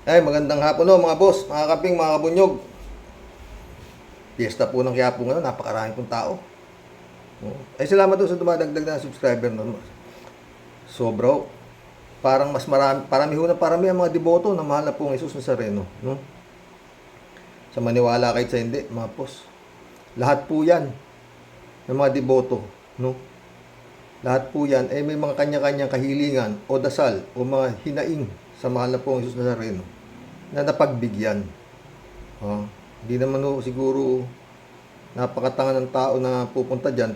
Ay, magandang hapon no, mga boss, mga kaping, mga kabunyog. Fiesta po ng Quiapo ngayon, napakarami pong tao. Ay, salamat doon sa dumadagdag na subscriber no. Sobra ho. Parang mas parami ho na parami ang mga deboto na mahal na pong Jesus Nazareno, no? Sa maniwala kahit sa hindi, mga boss. Lahat po 'yan ng mga deboto, no? Lahat po 'yan ay may mga kanya-kanyang kahilingan o dasal o mga hinaing sa mahal na pong Jesus Nazareno na napagbigyan. Hindi naman ho siguro napakatanga ng tao na pupunta dyan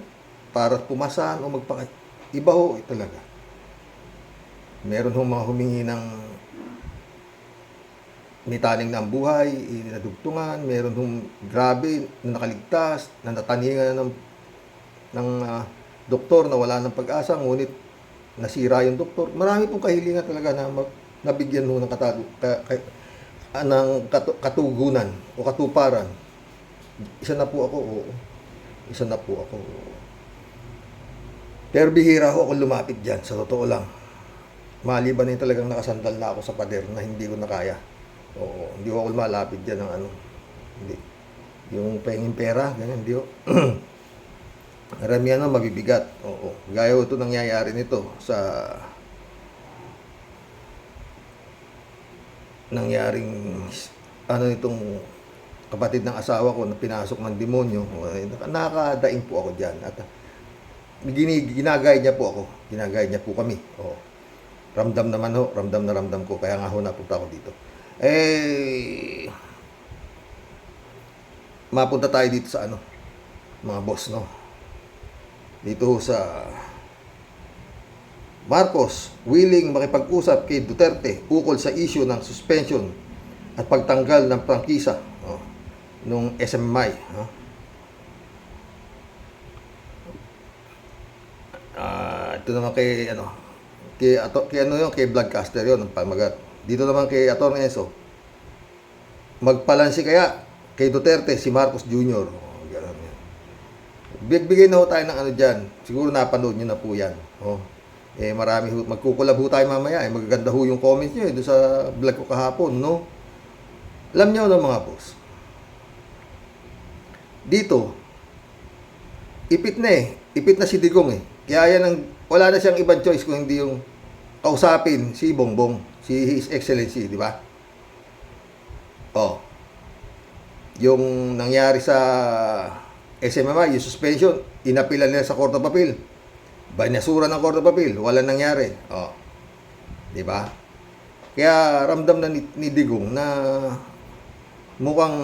para pumasan o magpaka... Iba ho talaga. Meron hong mga humingi ng nitaling na ang buhay, nadugtungan, meron hong grabe na nakaligtas, na nataningan ng doktor na wala ng pag-asa, ngunit nasira yung doktor. Marami pong kahilingan talaga na nabigyan ho ng katugunan o katuparan. Isa na po ako, oo. Isa na po ako, oo. Pero bihira ho ako lumapit dyan, sa totoo lang. Maliban na talagang nakasandal na ako sa pader na hindi ko na kaya. Oo, hindi ko malapit dyan ng ano. Hindi. Yung penging pera, ganyan, hindi ko. Maramihan na mabibigat. Oo. Gaya ito nangyayari nito sa nangyaring ano itong kapatid ng asawa ko na pinasok ng demonyo. Nakakadaing po ako dyan. At ginagay niya po ako. Ginagay niya po kami. Oo. Ramdam naman ho. Ramdam na ramdam ko. Kaya nga ho napunta ako dito. Mapunta tayo dito sa ano, mga boss, no? Dito ho sa Marcos willing makipag-usap kay Duterte ukol sa issue ng suspension at pagtanggal ng prangkisa nung SMMI. Ito naman kay kay Vlogcaster yon ng pamagat. Dito naman kay Atty. Enzo, magpalansi kaya kay Duterte si Marcos Jr. Bigay na ho tayo ng ano dyan. Siguro napanood nyo na po yan. Marami ho, magkukulab ho tayo mamaya. Magaganda ho yung comments nyo doon sa vlog ko kahapon, no? Alam nyo na mga boss. Dito, ipit na Ipit na si Digong Kaya yan wala na siyang ibang choice kung hindi yung kausapin si Bongbong, si His Excellency, di ba? Yung nangyari sa SMMI, yung suspension, inapilan nila sa Court of Appeal. Banyasura ng Court of Appeal, wala nangyari. Di ba? Kaya ramdam na ni Digong na mukhang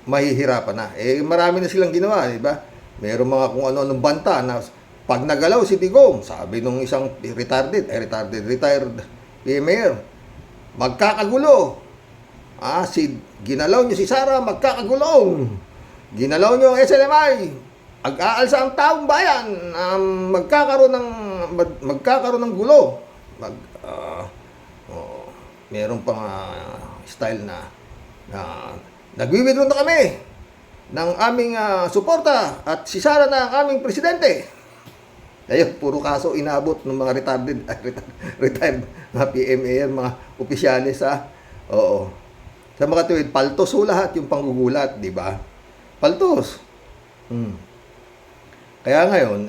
mahihirapan na. Marami na silang ginawa, di ba? Mayroong mga kung ano-anong banta na pag nagalaw si Digong, sabi nung isang retired mayor, magkakagulo. Ginalaw niyo si Sara, magkakagulong. Ginalaw niyo ang SLMI, ag-aalsa ang taong bayan, magkakaroon ng gulo. Meron pang style na nagwi-withdraw na kami ng aming suporta at si Sara na ang aming presidente. Ayun, puro kaso inabot ng mga retired na PMA, mga opisyalis sa mga tuwid, paltos ho lahat yung panggugulat, di ba? Paltos. Kaya ngayon,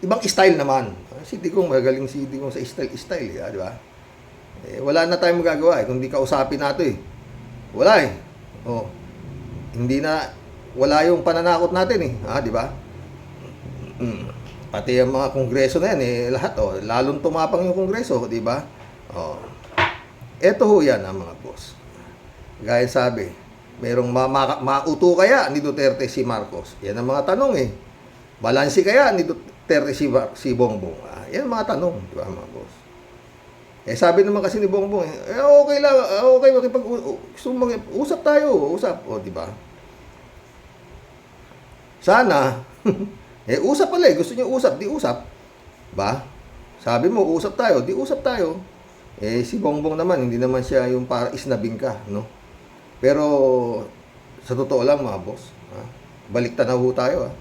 ibang style naman. Si Digong, magaling si Digong sa style, di ba? Wala na tayong magagawa kung hindi kausapin natin Wala Hindi na, wala yung pananakot natin di ba? Pati ang mga kongreso na yan lahat lalong tumapang yung kongreso, di ba? Eto ho yan mga boss. Gaya sabi, merong mauto kaya ni Duterte si Marcos? Yan ang mga tanong Balansi kaya ni Duterte si Bongbong? Yan ang mga tanong, di ba mga boss? Sabi naman kasi ni Bongbong, okay lang, okay, usap tayo, di ba? Sana, usap pala gusto niyo usap, di usap. Ba? Sabi mo, usap tayo, di usap tayo. Si Bongbong naman, hindi naman siya yung para isnabing ka, no? Pero, sa totoo lang mga boss, balik tanaw tayo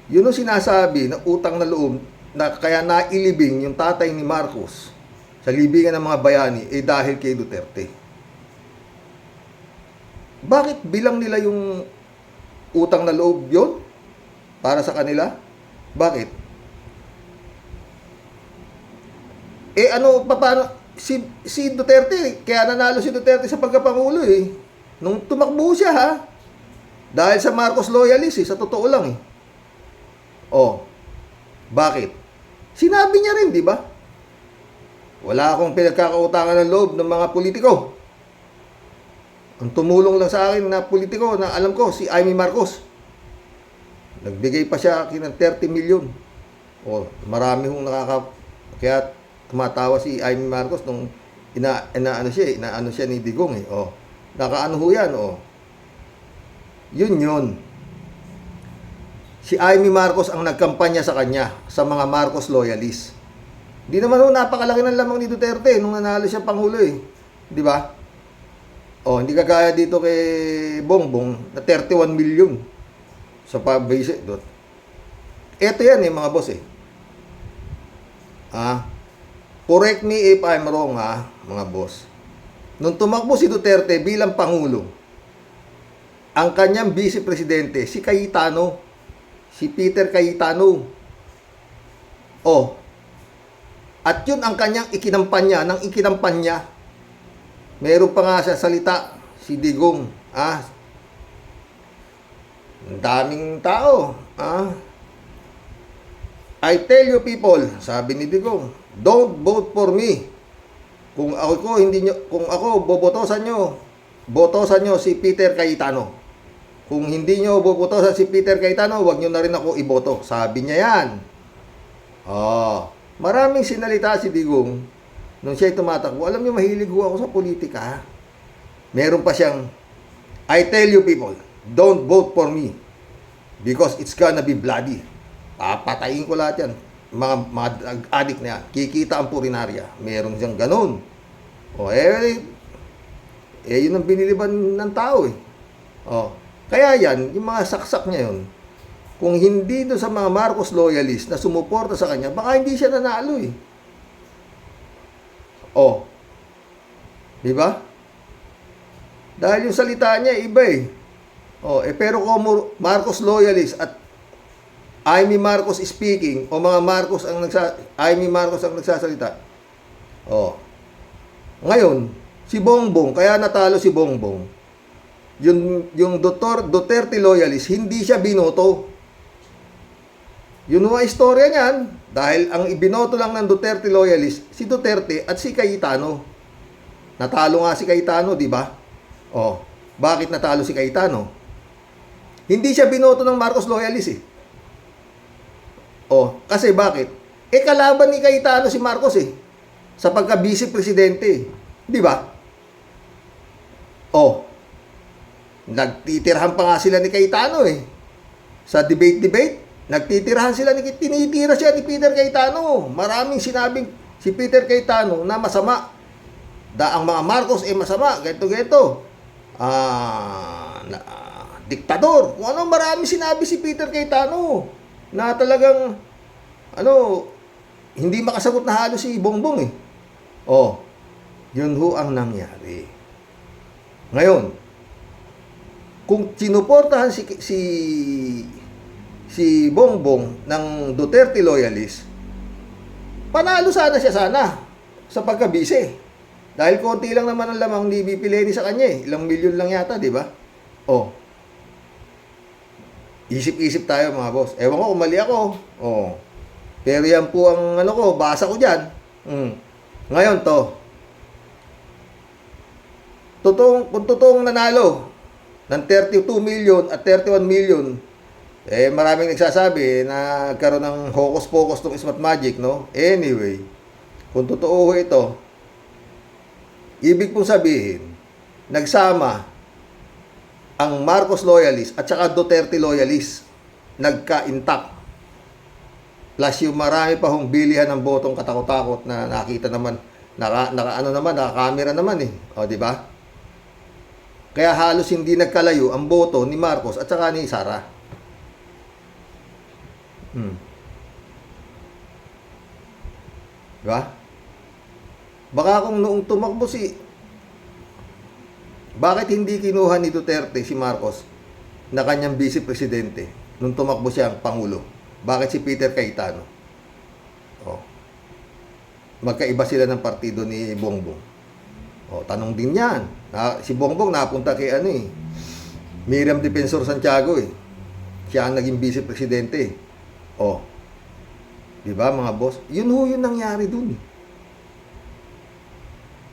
Yun ang sinasabi na utang na loob na kaya nailibing yung tatay ni Marcos sa libingan ng mga bayani dahil kay Duterte. Bakit bilang nila yung utang na loob yun para sa kanila? Bakit? Paano si Duterte, kaya nanalo si Duterte sa pagkapangulo nung tumakbo siya dahil sa Marcos loyalist sa totoo lang bakit? Sinabi niya rin, di ba? Wala akong pinagkakautangan ng loob ng mga politiko. Ang tumulong lang sa akin na politiko na alam ko, si Amy Marcos. Nagbigay pa siya ng 30 million. Marami hong kaya tumatawa si Amy Marcos nung inaano siya ni Digong nakaano ho yan Yun. Si Amy Marcos ang nagkampanya sa kanya, sa mga Marcos loyalists. Hindi naman napakalaki ng lamang ni Duterte nung nanalo siya Pangulo Di ba? Hindi kagaya dito kay Bongbong na 31 million sa pabase. Ito yan mga boss Correct me if I'm wrong mga boss. Nung tumakbo si Duterte bilang Pangulo, ang kanyang vice presidente si Cayetano, si Peter Cayetano. At yun ang kanyang ikinampanya. Meron pa nga sa salita si Digong. Ang daming tao. I tell you people, sabi ni Digong, don't vote for me. Kung ako botosan nyo si Peter Cayetano. Kung hindi nyo bobotosan si Peter Cayetano, wag nyo na rin ako iboto. Sabi niya yan. Maraming sinalita si Digong nung siya'y tumatakbo. Alam nyo, mahilig ako sa politika. Meron pa siyang, I tell you people, don't vote for me because it's gonna be bloody. Papatayin ko lahat yan. Mga drug addict na yan. Kikita ang purinarya. Meron siyang ganun. Yun ang biniliban ng tao Kaya yan, yung mga saksak niya yun, kung hindi doon sa mga Marcos loyalist na sumuporta sa kanya, baka hindi siya nanalo Di ba? Dahil yung salita niya iba pero kung Marcos loyalist at Amy Marcos speaking, mga Marcos Amy Marcos ang nagsasalita. Ngayon, si Bongbong, kaya natalo si Bongbong. Yung Duterte loyalist, hindi siya binoto. Yun ang istorya niyan. Dahil ang ibinoto lang ng Duterte loyalist, si Duterte at si Cayetano. Natalo nga si Cayetano, di ba? Bakit natalo si Cayetano? Hindi siya binoto ng Marcos loyalist kasi bakit? Kalaban ni Cayetano si Marcos sa pagka-vice presidente. Di ba? Nagtitirahan pa nga sila ni Cayetano sa debate. Nagtitirahan sila tinitira siya ni Peter Cayetano. Maraming sinabing si Peter Cayetano na masama. Ang mga Marcos masama, ganito. Diktador. Kung ano, maraming sinabi si Peter Cayetano na talagang hindi makasagot na halos si Bongbong yun ho ang nangyari. Ngayon, kung sinuportahan si Bongbong ng Duterte loyalist, panalo sana sa pagkabise. Dahil konti lang naman ang lamang ni VP Leni sa kanya Ilang milyon lang yata, di ba? Isip-isip tayo mga boss. Ewan ko kung mali ako. Pero yan po ang basa ko dyan. Ngayon kung totoong nanalo ng 32 million at 31 million, maraming nagsasabi na nagkaroon ng hocus-pocus tong Smart Magic, no? Anyway, kung totoo ito, ibig pong sabihin, nagsama ang Marcos loyalist at saka Duterte loyalist, nagka-intact. Plus yung marami pa hong bilihan ng botong katakot-takot na nakita naman, naka-camera naman di ba? Kaya halos hindi nagkalayo ang boto ni Marcos at saka ni Sara. Diba? Baka kung noong tumakbo bakit hindi kinuha ni Duterte si Marcos na kanyang vice presidente nung tumakbo siyang pangulo? Bakit si Peter Cayetano? Oh. Magkaiba sila ng partido ni Bongbong. Oh, tanong din yan. Si Bongbong napunta kay Miriam Defensor Santiago eh. Siya ang naging vice presidente. Oh. 'Di ba mga boss? Yun nangyari dun.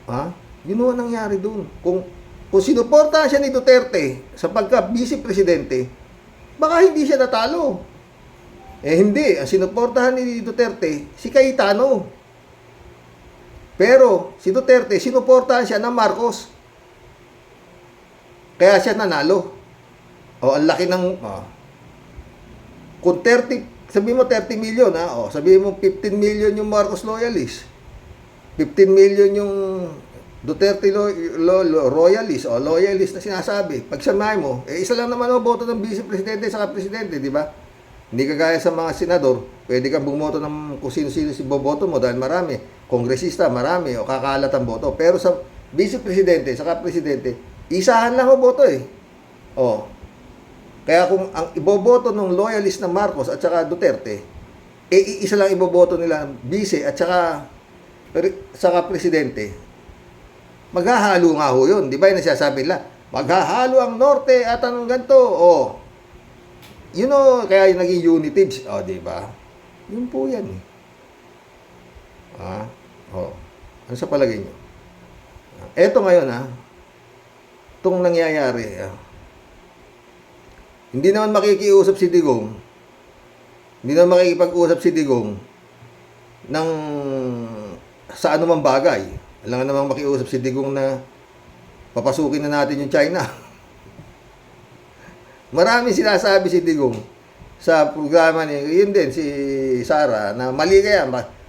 Ha? Yun ho nangyari dun. Kung sinuportahan siya ni Duterte sa pagka-vice presidente, baka hindi siya natalo. Hindi. Ang sinuportahan ni Duterte, si Cayetano. Pero, si Duterte, sinuportahan siya ng Marcos. Kaya siya nanalo. Ang laki ng... kung 30, sabihin mo 30 million, sabihin mo 15 million yung Marcos loyalist. 15 million yung Duterte royalist o loyalist na sinasabi. Pag samahin mo, isa lang naman ang boto ng vice presidente sa presidente, di ba? Hindi kagaya sa mga senador, pwede kang bumoto ng kung sino-sino si boboto mo dahil marami. Kongresista, marami o kakalat ang boto. Pero sa vice presidente, sa presidente, isahan lang ang boto eh. Kaya kung ang iboboto ng loyalist na Marcos at saka Duterte, isa lang iboboto nila vice at saka presidente, maghahalo nga ho yun. Di ba yung nasasabi nila? Maghahalo ang norte at ang ganito. Kaya yung naging unitives. Di ba? Yun po yan eh. Ano sa palagay nyo? Eto ngayon itong nangyayari. Hindi naman makikiusap si Digong. Hindi naman makikipag-usap si Digong sa anumang bagay. Alam nga namang makiusap si Digong na papasukin na natin yung China. Marami sinasabi si Digong sa programa ni, yun din, si Sara, na mali kaya.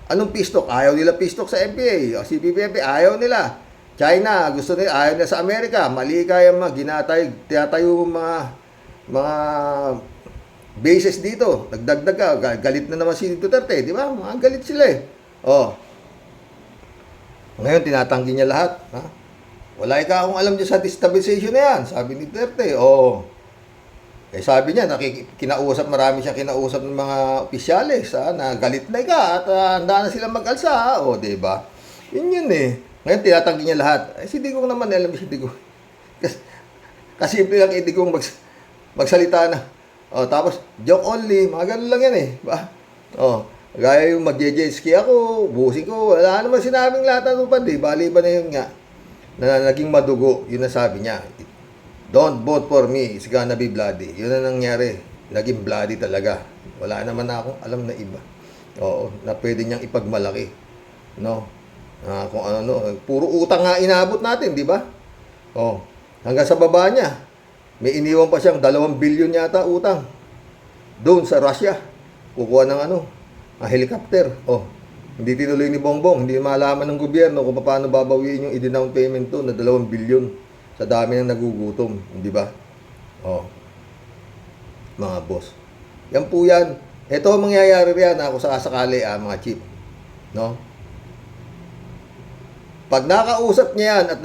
Anong pistok? Ayaw nila pistok sa MPA. O si PPP, ayaw nila. China, gusto nila, ayaw nila sa Amerika. Mali kaya tinatayo mga bases dito. Nagdagdag ka. Galit na naman si Duterte. Di ba? Mga galit sila eh. Ngayon, tinatanggi niya lahat. Wala ka akong alam niya sa destabilization na yan. Sabi ni Duterte. Sabi niya, marami siyang kinausap ng mga opisyalis, na galit na ka at handa na silang mag-alsa. Diba? Yun eh. Ngayon, tinatanggi niya lahat. Si Digong naman, alam si Digong. Kasi lang kay Digong magsalita na. Tapos, joke only, mga ganun lang yan eh. Ba? Gaya yung mag-jet ski ako, busin ko, wala naman sinabing lahat ng pandi. Bali ba na yun nga, na naging madugo, yun na sabi niya. Don't vote for me, it's gonna be bloody. Yun na nangyari. Naging bloody talaga. Wala naman na akong alam na iba. Na pwede niyang ipagmalaki. Kung puro utang nga inabot natin, di ba? Hanggang sa baba niya, may iniwan pa siyang 2 billion yata utang. Doon sa Russia. Kukuha ng helicopter. Hindi tinuloy ni Bongbong. Hindi malaman ng gobyerno kung paano babawiin yung i-down payment to na 2 billion. Sa dami ng nagugutom, di ba? Mga boss. Yan po yan. Ito ang mangyayari riyan kung sakasakali mga chief. Pag nakausap niya yan at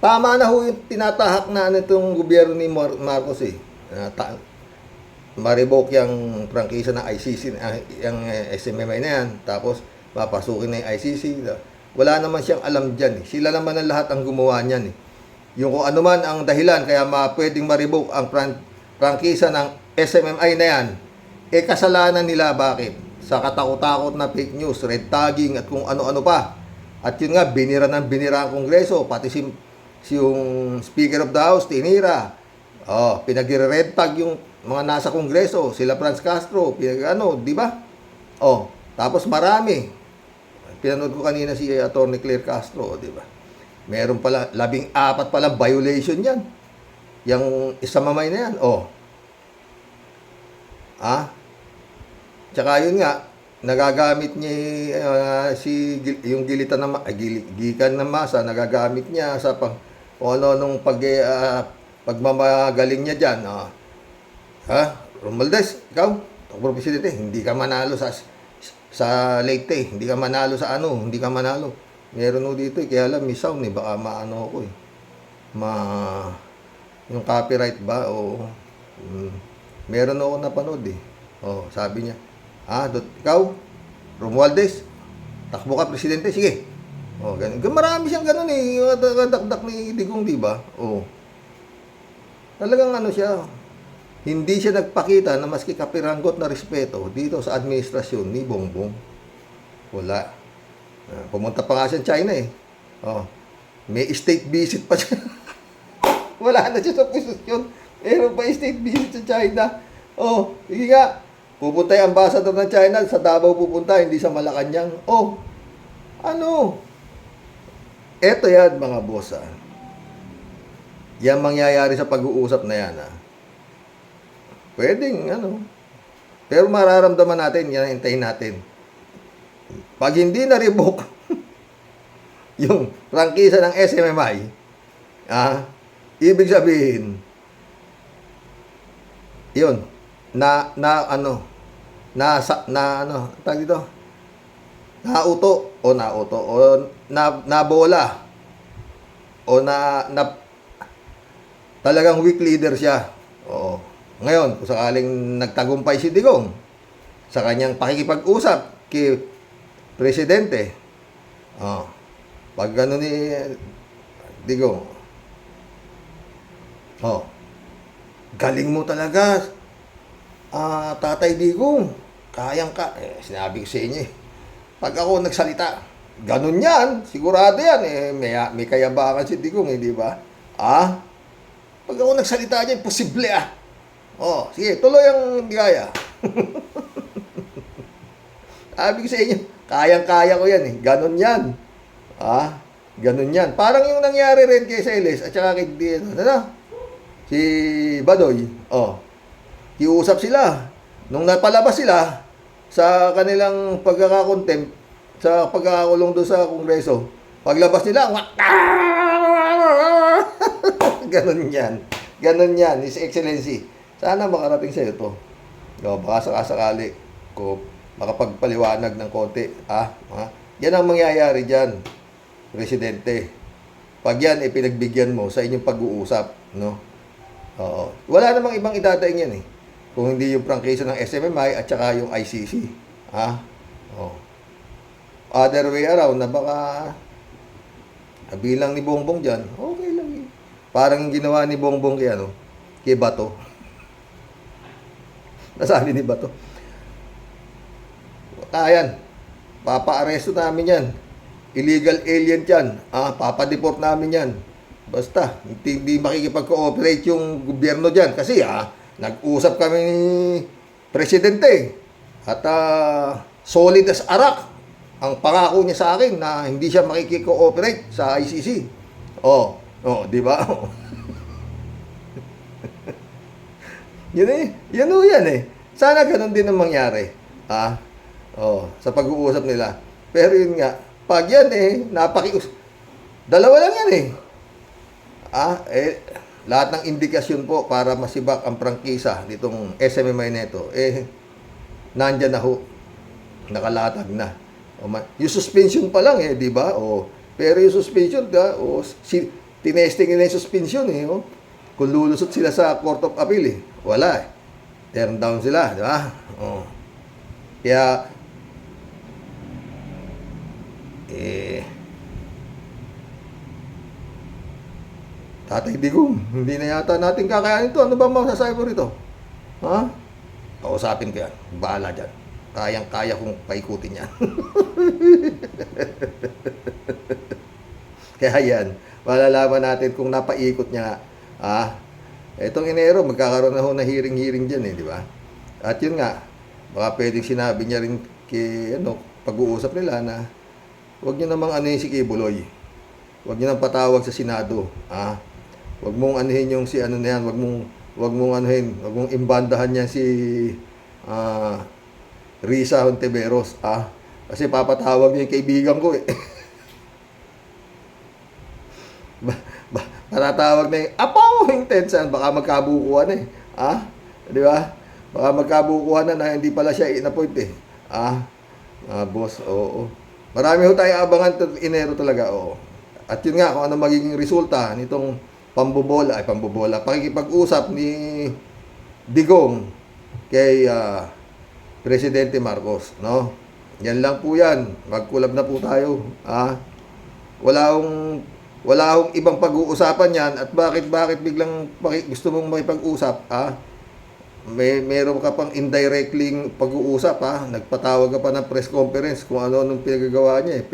tama na ho yung tinatahak na itong gobyerno ni Marcos eh. Ma-revoke yung prangkisa ng ICC, yung SMMI na yan. Tapos, mapasukin na yung ICC. Wala naman siyang alam dyan eh. Sila naman ang lahat ang gumawa niyan eh. Yung kung ano man ang dahilan kaya pwedeng ma-revoke ang prangkisa ng SMMI na yan, kasalanan nila bakit? Sa katakot-takot na fake news, red tagging at kung ano-ano pa. At yun nga, binira ang Kongreso, pati yung Speaker of the House, tinira. Pinag-red tag yung mga nasa Kongreso, sila Franz Castro, di ba? Tapos marami. Pinanood ko kanina si Atty. Claire Castro, di ba? Meron pala, 14 pala violation yan. Yung isamamay na yan, Tsaka yun nga, nagagamit niya yung gilitan ng gikan ng masa, nagagamit niya sa pagmamagaling niya dyan. Romualdez, ikaw, takbo presidente, hindi ka manalo sa Leyte, hindi ka manalo sa hindi ka manalo. Meron ho dito kaya lang may sound baka maano ako yung copyright ba o meron ako napanood sabi niya, ikaw, Romualdez, takbo ka presidente, sige. Ganun. Marami siyang ganun yung dakdak ni Digong, di ba? Talagang siya, hindi siya nagpakita na maski kapiranggot na respeto dito sa administrasyon ni Bongbong. Wala. Pumunta pa nga siya China May state visit pa siya. Wala na siya sa posisyon. Meron pa state visit sa China. Sige nga. Pupunta yung ambassador ng China, sa Davao pupunta, hindi sa Malacanang. Eto yan mga boss Yan mangyayari sa pag-uusap na yan Pwedeng pero mararamdaman natin, yan hintayin natin. Pag hindi na-revoke yung prangkisa ng SMMI, ibig sabihin, yun, tag dito, nabola, talagang weak leader siya. Ngayon, kung sakaling nagtagumpay si Digong sa kanyang pakikipag-usap kay Presidente, pag gano'n ni Digong, galing mo talaga, Tatay Digong, kayang-ka. Sinabi ko sa inyo pag ako nagsalita, ganun yan, sigurado yan, may kayabangan si Digong, di ba? Pag ako nagsalita niya, posible sige, tuloy ang gaya. Sabi ko sa inyo, kayang-kaya ko yan ganun yan. Ganun yan. Parang yung nangyari rin kay Celes at saka kay si Badoy. Kiusap sila. Nung napalabas sila sa kanilang pagkakakontempt, sa pagkakakulong doon sa Kongreso, paglabas nila, ganun yan. Ganun yan, His Excellency. Sana makarating sa ito. Baka sakasakali ko makapagpaliwanag ng konti. Yan ang mangyayari dyan, Presidente. Pag yan, pinagbigyan mo sa inyong pag-uusap, no? Wala namang ibang idadaing yan kung hindi yung prangkisa ng SMMI at saka yung ICC. Other way around na baka bilang ni Bongbong dyan, okay lang Parang yung ginawa ni Bongbong kay Bato. Nasabi ni Bato, ayan, papa-aresto namin yan. Illegal alien yan. Papadeport namin yan. Basta, hindi makikipag-cooperate yung gobyerno dyan. Kasi nag-usap kami ni Presidente. At solid as arak ang pangako niya sa akin na hindi siya makikipag-cooperate sa ICC. Di ba? Yan Sana ganun din ang mangyari. Sa pag-uusap nila. Pero yun nga, pag yan dalawa lang yan lahat ng indikasyon po para masibak ang prangkisa nitong SMMI neto, nandyan na ho. Nakalatag na. Yung suspension pa lang di ba? Pero yung suspension, tinesting nila yung suspension Kung lulusot sila sa Court of Appeal wala turn down sila, di ba? Kaya Tatay Digong, hindi na yata natin kakayanin ito. Ano ba masasabi mo rito? Kausapin ko yan. Bahala dyan. Kayang-kaya kong paikutin yan. Kaya yan, malalaman natin kung napaikot niya. Etong Enero, magkakaroon na ho na hearing dyan di ba? At yun nga, baka pwedeng sinabi niya rin pag-uusap nila na huwag niyo namang si Kibuloy. Huwag niyo nang patawag sa Senado. Huwag mong anuhin yung si na yan, huwag mong imbandahan yan si Risa Hontiveros. Kasi papatawag niya yung kaibigan ko Patatawag na yung apaw intensan, baka magkabukuhan di ba? Baka magkabukuhan na hindi pala siya in-appoint boss, oo. Marami ho tayong abangan Enero talaga, oh. At yun nga, kung ano magiging resulta nitong pambobola, pakikipag-usap ni Digong kay Presidente Marcos, no? Yan lang po yan. Magkulab na po tayo. Wala akong ibang pag-uusapan yan. At bakit biglang gusto mong makipag-usap, meron ka pang indirectly pag-uusap, nagpatawag ka pa ng press conference kung ano nung pinagagawa niya,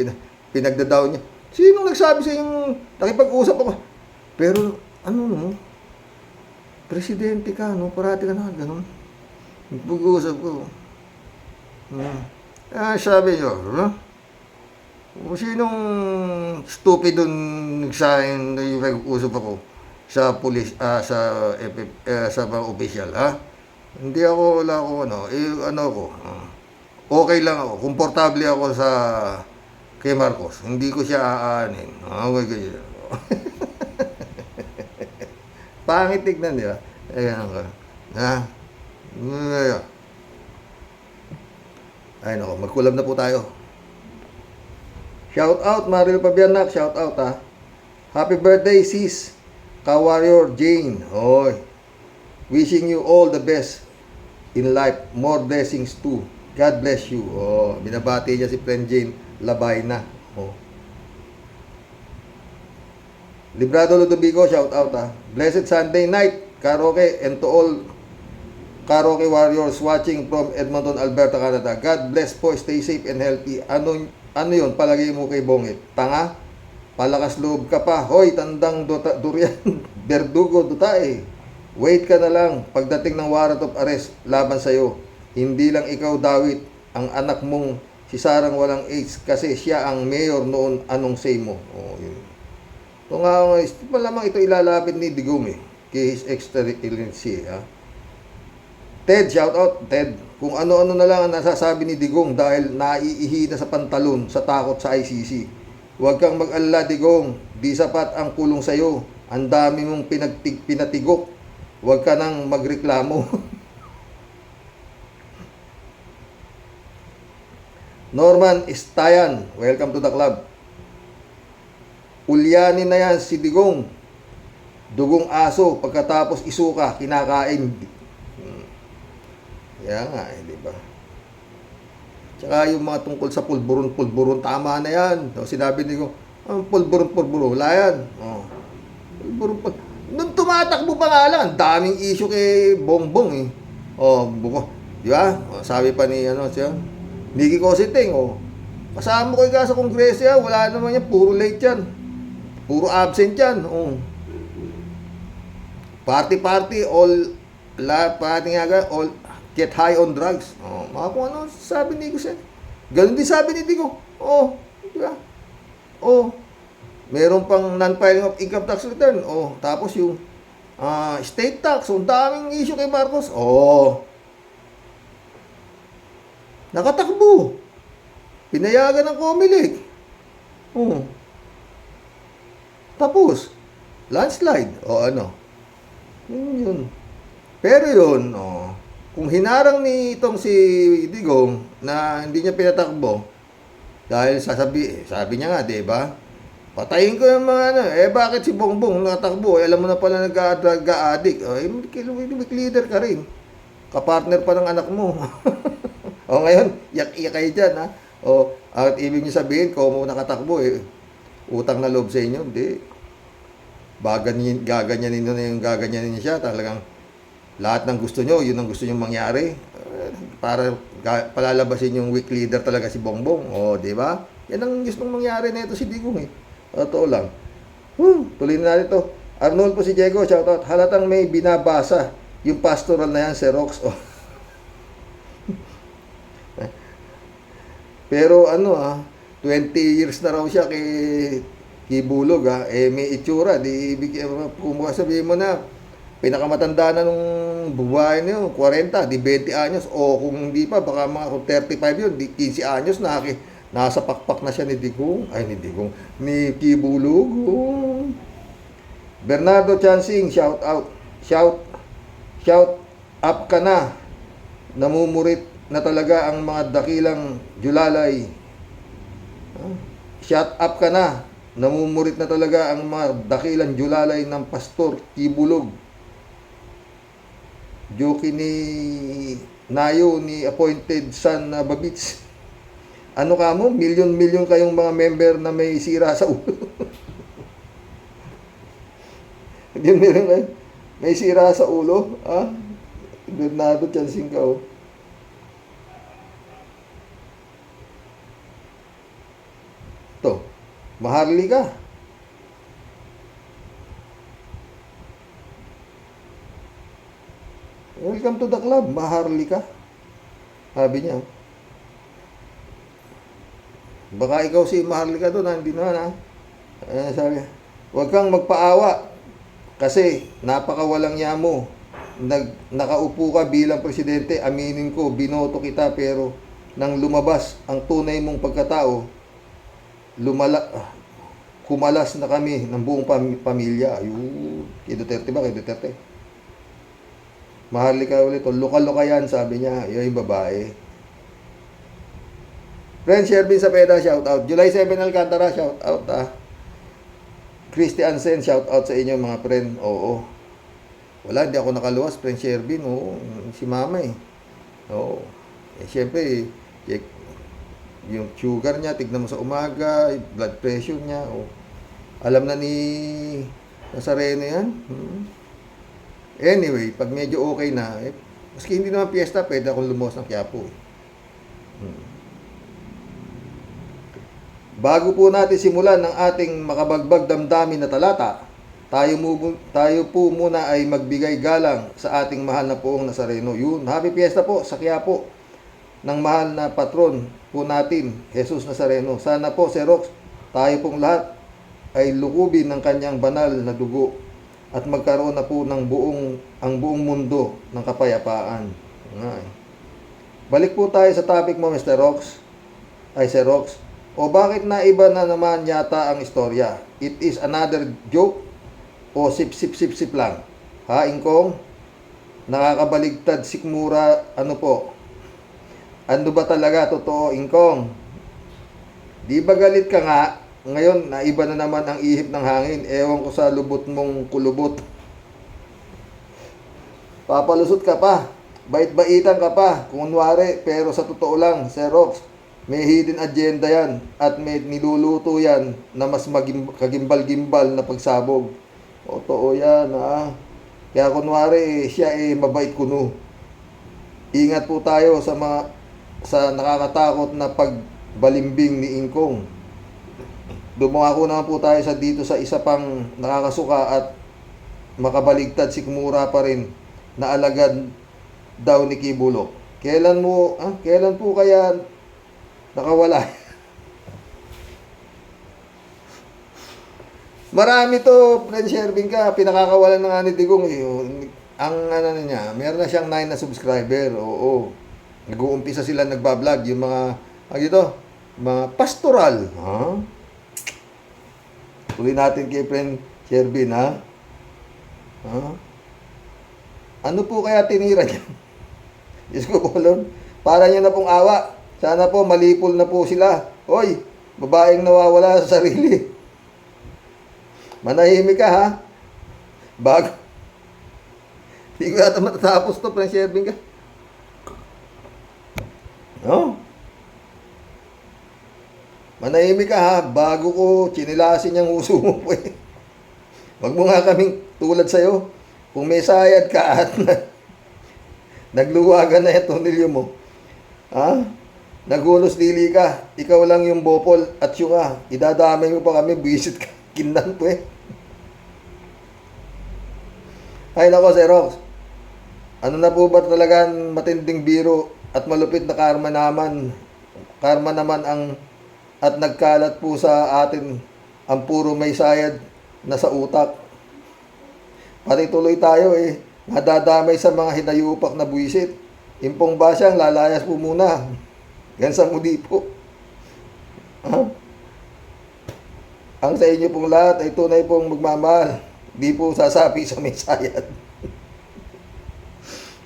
pinagdadaw niya. Sinong nagsabi sa yung nakipag-usap ako? Pero ano no? Presidente ka, no? Parati ka na ganun. Pag-uusap ko. Sabi niyo, no? Kung sinong stupid doon nagsahin na yung nag-usap ako sa pulis, sa mga opisyal, Hindi ako, wala ako, okay lang ako, komportable ako kay Marcos. Hindi ko siya aanin. Ganyan. Pangit tignan, di ba? Ayan ka. Ay nako, magkulab na po tayo. Shout out Maril Pabianak, shout out Happy birthday sis Ka-Warrior Jane. Oy. Wishing you all the best in life, more blessings too. God bless you. Binabati niya si friend Jane Labayna. Librado Ludovico, shout out Blessed Sunday night, karaoke, and to all karaoke warriors watching from Edmonton, Alberta, Canada. God bless po, stay safe and healthy. Ano yun, palagay mo kay Bongit? Tanga? Palakas loob ka pa. Hoy, tandang durian, berdugo, dutae. Wait ka na lang, pagdating ng warrant of arrest, laban sa'yo. Hindi lang ikaw, Dawit, ang anak mong si Sarang walang AIDS, kasi siya ang mayor noon, anong say mo? Yun. Ito nga, malamang ito ilalapit ni Digong kay His Excellency, Ted, shout out, Ted. Kung ano-ano na lang ang nasasabi ni Digong dahil naiihi na sa pantalon sa takot sa ICC. Huwag kang mag-alala, Digong. Di sapat ang kulong sa'yo. Ang dami mong pinatigok. Huwag ka nang magreklamo. Norman Istayan, welcome to the club. Ulyanin na yan si Digong. Dugong aso, pagkatapos isuka, kinakain. Kaya nga, di ba? Tsaka yung mga tungkol sa pulburon, tama na yan. Sinabi ni ko, pulburon, wala yan. Pulburon. Nung tumatakbo pa nga lang, daming issue kay Bongbong di ba? Sabi pa ni, siya, Mickey Cositing, kasama ko yung sa kongreso yan, wala naman yan, puro late yan. Puro absent yan, Party, all get high on drugs. Mga kung ano sabi ni Gus. Ganun din sabi ni Digo. Di ba? Meron pang non-filing of income tax return. Tapos yung state tax. Ang daming issue kay Marcos. Nakatakbo. Pinayagan ng Comelec. Tapos, landslide. Yun. Pero yun, kung hinarang ni itong si Digong na hindi niya pinatakbo dahil sabi niya nga, di ba? Patayin ko yung mga bakit si Bongbong nakatakbo? Alam mo na pala nag-drug addict. Weak leader ka rin. Kapartner pa ng anak mo. Ngayon, yak-iyak kayo dyan, at ibig niyo sabihin, kung mo nakatakbo, utang na loob sa inyo, hindi. Gaganyanin nyo na yung gaganyanin niya siya, talagang lahat ng gusto nyo, yun ang gusto nyo mangyari. Para palalabasin yung weak leader talaga si Bongbong. Di ba? Yan ang gustong mangyari na ito si Digong Totoo lang. Tuloy na natin ito. Arnold po si Diego, shoutout. Halatang may binabasa yung pastoral na yan, Xerox. Pero 20 years na raw siya kay Bulog may itsura, kung sabihin mo na pinakamatanda na nung buhay niyo, 40, di 20 anyos, kung hindi pa, baka mga 35 yun, di 15 anyos, nasa pakpak na siya ni Kibulog. Bernardo Chansing, shout out. Shout up ka na. Namumurit na talaga ang mga dakilang Julalay. Shut up ka na. Namumurit na talaga ang mga dakilang julalay ng Pastor Tibulog. Joke ni Nayo ni Appointed Son na Babits. Ano ka mo? Milyon-milyon kayong mga member na may sira sa ulo. Milyon-milyon kayo. May sira sa ulo. Ah? Bernardo Chansing ka, oh. Ito. Maharli ka. Welcome to the club. Maharli ka. Sabi niya. Baka ikaw si Maharli ka doon, hindi naman ha. Sabi, huwag kang magpaawa kasi napakawalang yamo. Nakaupo ka bilang presidente, aminin ko, binoto kita pero nang lumabas ang tunay mong pagkatao, kumalas na kami ng buong pamilya. Ayun, kay Duterte ba? Kay Duterte. Maharli ka ulit. Luka-luka yan, sabi niya. Yung babae. Friend Shervin Sapeda, shout out. July 7 Alcantara, shout out. Christy Ansen, shout out sa inyo mga friend. Oo. Wala, hindi ako nakaluwas, friend Shervin. Oo, si mama eh. Oo. Eh, syempre, check yung sugar niya, tignan mo sa umaga, blood pressure niya. Oo. Alam na ni Nazareno yan. Anyway, pag medyo okay na, maski hindi naman piyesta, pwede akong lumuwas ng Quiapo. Bago po natin simulan ng ating makabagbag damdamin na talata, tayo po muna ay magbigay galang sa ating mahal na poong Nazareno. Yun, happy piyesta po sa Quiapo ng mahal na patron po natin, Jesus Nazareno. Sana po, Sir Rox, tayo pong lahat ay lukubin ng kanyang banal na dugo at magkaroon na po ng ang buong mundo ng kapayapaan. Balik po tayo sa topic mo, Mr. Rox. Sir Rox. O bakit naiba na naman yata ang istorya? It is another joke o sip lang? Ha, Ingkong? Nakakabaligtad sikmura, ano po? Ano ba talaga totoo, Ingkong? Di ba galit ka nga? Ngayon, naiba na naman ang ihip ng hangin. Ewan ko sa lubot mong kulubot. Papalusot ka pa. Bait-baitan ka pa. Kunwari, pero sa totoo lang, Sir Rox, may hidden agenda yan. At may niluluto yan na mas kagimbal-gimbal na pagsabog. Totoo yan, ha? Kaya kunwari, siya mabait kuno. Ingat po tayo sa nakakatakot na pagbalimbing ni Ingkong. Dumako naman po tayo dito sa isa pang nakakasuka at makabaligtad sikmura pa rin na alagad daw ni Kibulok. Kailan po kaya nakawala? Marami to, friend Shervin ka, pinakakawalan ng ani Digong eh. Ang niya, meron na siyang 9 na subscriber. Oo. Nag-uumpisa sila nagba-vlog yung mga pastoral, ha? Tuloy natin kay friend Shervin, ha? Ano po kaya tinira niya? Diyos ko po, Lord. Para niya na pong awa. Sana po malipol na po sila. Hoy, babaeng nawawala sa sarili. Manahimik ka, ha? Bago. Hindi ko yata matatapos to, friend Shervin ka. No? Manahimik ka, ha? Bago ko chinilasin yung uso mo po eh. Wag mo nga kaming tulad sa'yo. Kung may sayad ka at nagluwagan na yung tonilyo mo. Ha? Nagulos dili ka. Ikaw lang yung bopol at yung idadamay mo pa kami. Bisit ka. Kindan po eh. Ay nako, Sir Rox. Ano na po ba talagang matinding biro at malupit na karma naman at nagkalat po sa atin ang puro may sayad na sa utak. Pati tuloy tayo eh. Nadadamay sa mga hinayupak na buwisit. Impong basyang lalayas po muna. Yan sa mudi po. Ang sa inyo pong lahat ay tunay pong magmamahal. Di po sasapi sa may sayad.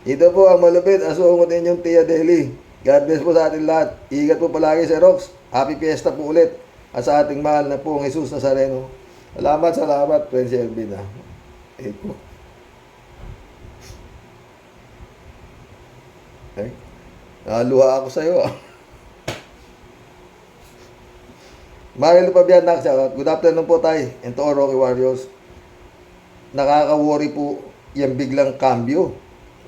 Ito po ang malupit. Asungot ninyong Tia Deli. God bless po sa atin lahat. Ingat po palagi, Sir Rox. Happy Fiesta po ulit. at sa ating mahal na pong Jesus Nazareno. Salamat, Friend Shelby na. Eko. Ay, naluha ako sa'yo. Marilu Pabian, good afternoon po tayo. And to all Rocky Warriors. Nakaka-worry po yung biglang kambyo.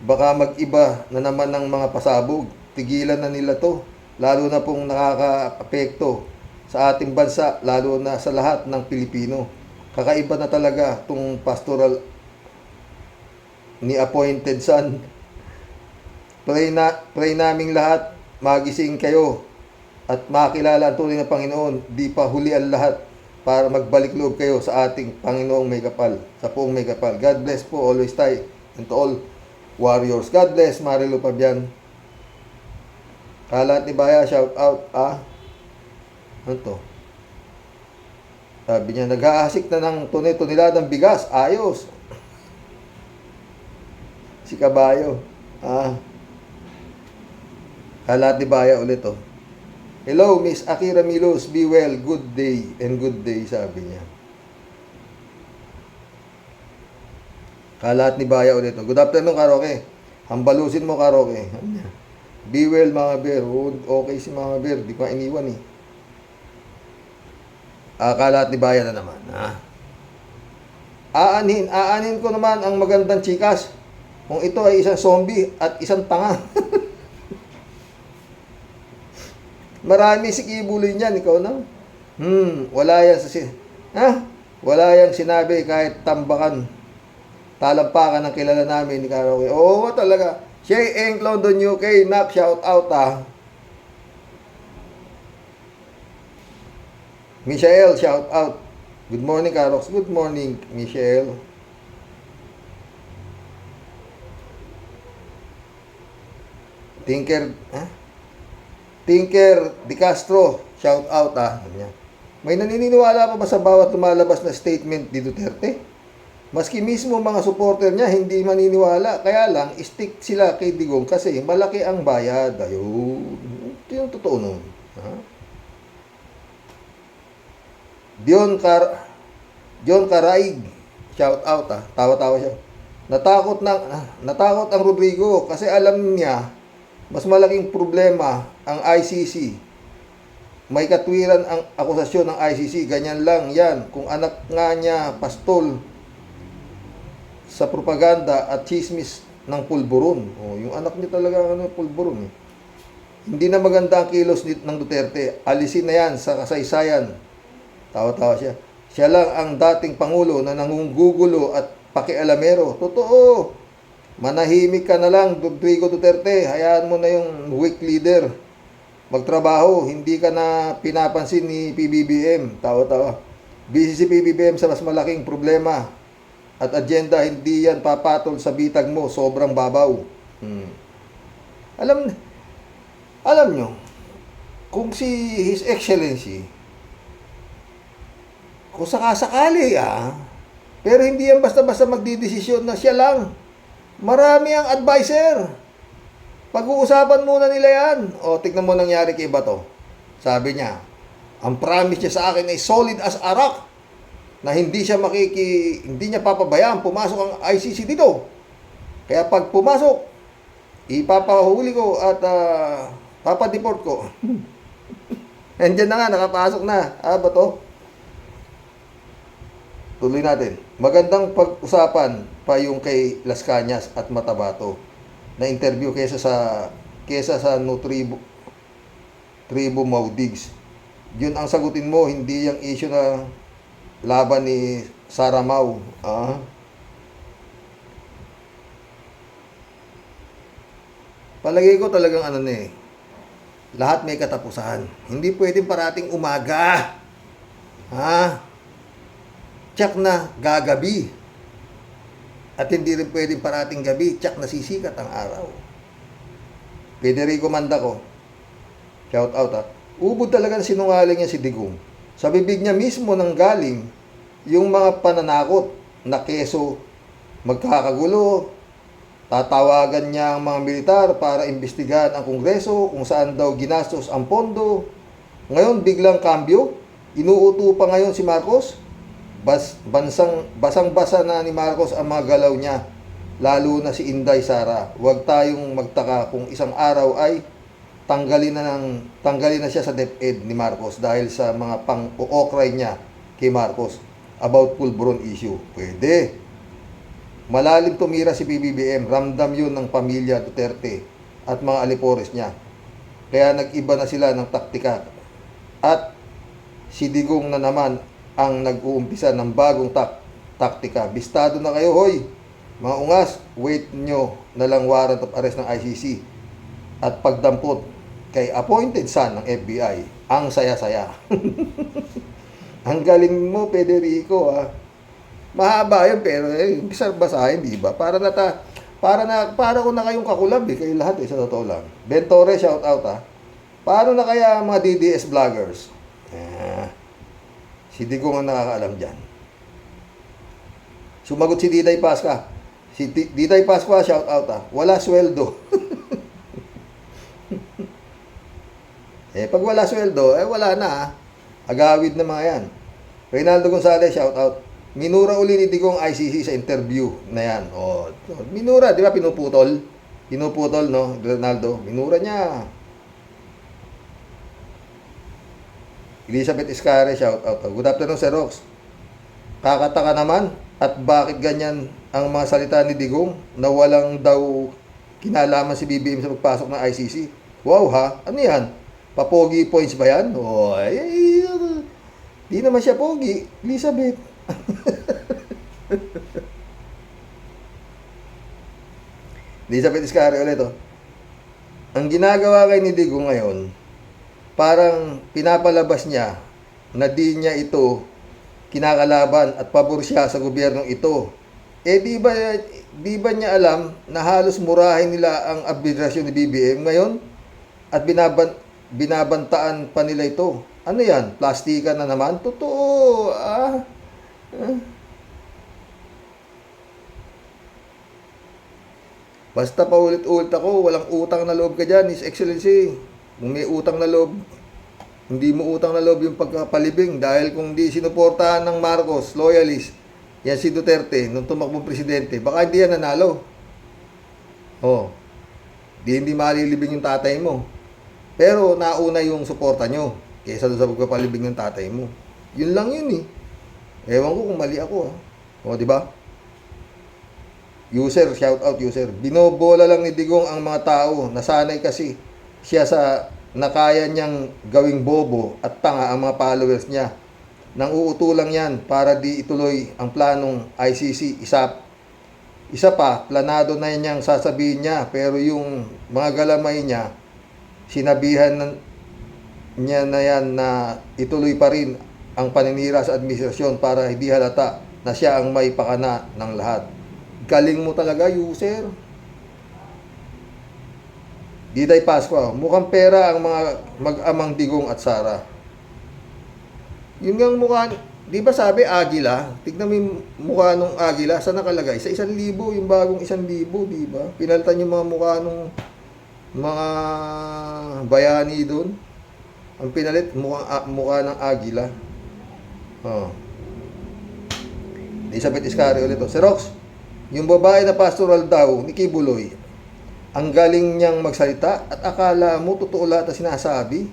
Baka mag-iba na naman ng mga pasabog. Tigilan na nila to. Lalo na pong nakaka-apekto sa ating bansa, lalo na sa lahat ng Pilipino. Kakaiba na talaga itong pastoral ni Appointed Son. Pray naming lahat, magising kayo at makilala ang tunay na Panginoon. Di pa huli ang lahat para magbalik loob kayo sa ating Panginoong may kapal, sa poong may kapal. God bless po, always tayo, and to all warriors. God bless, Marilu Pabian. Kalat ni Baya, shout out, ano to? Sabi niya, nag-aasik na ng tunay-tuniladang bigas. Ayos. Si Kabayo. Kalat ni Baya ulit, oh. Hello, Miss Akira Milos. Be well. Good day and good day, sabi niya. Kalat ni Baya ulit, oh. Good afternoon, Karoke. Hambalusin mo, Karoke. Be well, mga bear. Okay si mga bear. Di ko iniwan, eh. Kalat ni Baya na naman, Aanin ko naman ang magandang chikas. Kung ito ay isang zombie at isang tanga. Marami si Kibuloy niyan, ikaw na. Wala yan wala yang sinabi kahit tambakan. Talampakan ang kilala namin ni Karaoke. Oo talaga. Shay Eng, London, UK, knock, shout out, Michelle, shout out. Good morning, Karox. Good morning, Michelle. Tinker Di Castro, shout out, May naniniwala pa ba sa bawat lumalabas na statement ni Duterte? Maski mismo mga supporter niya hindi maniniwala, kaya lang stick sila kay Digong kasi malaki ang bayad. Ayun, ito yung totoo nun. Dion Karaig, shout out, tawa-tawa siya. Natakot ang Rodrigo kasi alam niya mas malaking problema ang ICC. May katwiran ang akusasyon ng ICC. Ganyan lang yan. Kung anak nga niya pastol sa propaganda at chismis ng pulburon. Yung anak niya talaga pulburon. Hindi na maganda ang kilos ng Duterte. Alisin na yan sa kasaysayan. Tawa-tawa siya. Siya lang ang dating pangulo na nangunggugulo at pakialamero. Totoo. Manahimik ka na lang, Rodrigo Duterte. Hayaan mo na yung weak leader magtrabaho. Hindi ka na pinapansin ni PBBM. Tawa-tawa. Busy si PBBM sa mas malaking problema at agenda. Hindi yan papatol sa bitag mo. Sobrang babaw. Alam nyo, kung si His Excellency, kung sakasakali, pero hindi yan basta-basta magdidesisyon na siya lang. Marami ang advisor. Pag-uusapan muna nila yan. Tignan mo nangyari kay Bato. Sabi niya, ang promise niya sa akin ay solid as a rock na hindi niya papabayaan pumasok ang ICC dito. Kaya pag pumasok, ipapahuli ko at papadeport ko. Nandiyan na nga, nakapasok na. Bato. Tuloy natin. Magandang pag-usapan pa yung kay Las Cañas at Matabato na interview kesa sa Tribo Maudigs. Yun ang sagutin mo, hindi yung issue na laban ni Sara Mau. Palagay ko talagang lahat may katapusan. Hindi pwedeng parating umaga. Tsak na gagabi. At hindi rin pwedeng parating gabi, tsak na sisikat ang araw. Federico Mandaco, shout out, ubod talaga sinungaling niya si Digong. Sa bibig niya mismo nang galing yung mga pananakot na keso magkakagulo. Tatawagan niya ang mga militar para imbestigahan ang Kongreso kung saan daw ginastos ang pondo. Ngayon biglang kambyo. Inuuto pa ngayon si Marcos. Basang-basa na ni Marcos ang mga galaw niya. Lalo na si Inday Sara. Huwag tayong magtaka kung isang araw ay tanggalin na siya sa DepEd ni Marcos dahil sa mga pang-uokray niya kay Marcos about pulburon issue. Pwede. Malalim tumira si PBBM. Ramdam yun ng pamilya Duterte at mga alipores niya. Kaya nag-iba na sila ng taktika. At si Digong na naman ang nag-uumpisa ng bagong taktika. Bistado na kayo, hoy! Mga ungas, wait nyo na lang warrant of arrest ng ICC at pagdampot kay appointed son ng FBI. Ang saya-saya. Ang galing mo, Federico, ha? Mahaba yun, pero basahin, di ba? Para ko na kayong kakulab, kayo lahat, sa totoo lang. Bentore, shout out, ha? Paano na kaya mga DDS vloggers? Si Digong ang nakakaalam dyan. Sumagot si Diday Pasca. Si Diday Pasqua, shout out, ha? Wala sweldo. Pag wala sweldo, wala na, ha? Agawid na mga yan. Reynaldo Gonzalez, shout out. Minura uli ni Digong ICC sa interview na yan. Minura, di ba? Pinuputol, no? Reynaldo, minura niya. Elizabeth Iscare, shout out. Good afternoon, Sir Rox. Kakataka naman at bakit ganyan ang mga salita ni Digong na walang daw kinalaman si BBM sa pagpasok ng ICC. Wow, ha? Ano yan? Papogi points ba yan? Di naman siya pogi. Elizabeth. Elizabeth Iscare ulit, Ang ginagawa kay ni Digong ngayon, parang pinapalabas niya na di niya ito kinakalaban at pabor siya sa gobyernong ito. Di ba niya alam na halos murahin nila ang administrasyon ni BBM ngayon at binabantaan pa nila ito? Ano yan? Plastika na naman? Totoo. Basta paulit-ulit ako, walang utang na loob ka dyan, His Excellency. Kung may utang na loob, hindi mo utang na loob yung pagkapalibing dahil kung di sinuportahan ng Marcos, loyalist, yan si Duterte, nung tumakbong presidente, baka hindi yan nanalo. Hindi malilibing yung tatay mo. Pero nauna yung suporta nyo kaysa doon sa pagpapalibing ng tatay mo. Yun lang yun, Ewan ko kung mali ako, di ba? User, shout out user. Binobola lang ni Digong ang mga tao. Nasanay kasi siya sa nakaya niyang gawing bobo at tanga ang mga followers niya. Nang uutulang yan para di ituloy ang planong ICC. Isa pa, planado na niyang sasabihin niya, pero yung mga galamay niya, sinabihan niya na yan na ituloy pa rin ang paninira sa administrasyon para hindi halata na siya ang may pakana ng lahat. Galing mo talaga, user. Diday Pasqua, mukhang pera ang mga mag-amang Digong at Sara. Yun nga mukha, di ba sabi Agila? Tignan mo yung mukha nung Agila, saan nakalagay? Sa 1,000, yung bagong 1,000, di ba? Pinalitan yung mga mukha nung mga bayani doon. Ang pinalit, mukha ng Agila. Elizabeth Iscari ulit. Si Rox, yung babae na pastoral daw ni Kibuloy, ang galing niyang magsalita at akala mo totoo lahat na sinasabi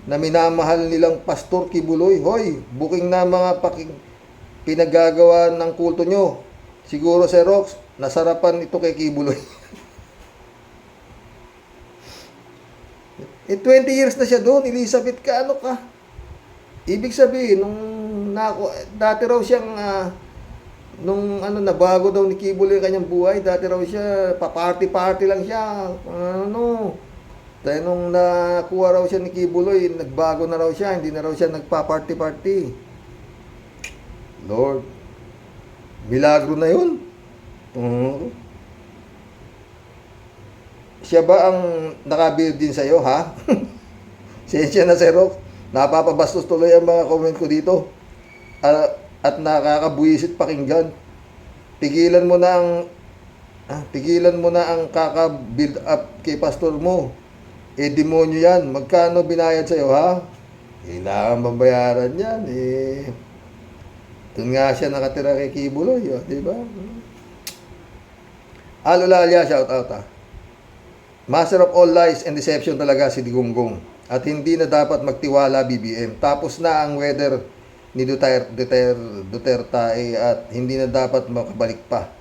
na minamahal nilang Pastor Kibuloy. Hoy, booking na mga pinagagawa ng kulto nyo. Siguro si Rox, nasarapan ito kay Kibuloy. 20 years na siya doon, Elizabeth, ano ka? Ibig sabihin, dati raw siyang nabago daw ni Kibuloy yung kanyang buhay, dati raw siya, pa-party-party lang siya, dahil nung nakuha raw siya ni Kibuloy, nagbago na raw siya, hindi na raw siya nagpa-party-party. Lord, milagro na yun. Siya ba ang nakabuild din sa'yo, ha? Sensya na, Sir Rox. Napapabastos tuloy ang mga comment ko dito. At nakakabuisit pakinggan. Pigilan mo na ang kaka-build up kay pastor mo. Demonyo yan. Magkano binayad sa'yo, ha? Kailangan babayaran yan, eh. Doon nga siya nakatira kay Kibuloy, oh, di ba? Alulalia, shout out ah. Master of all lies and deception talaga si Digonggong. At hindi na dapat magtiwala BBM. Tapos na ang weather ni Duterte at hindi na dapat makabalik pa.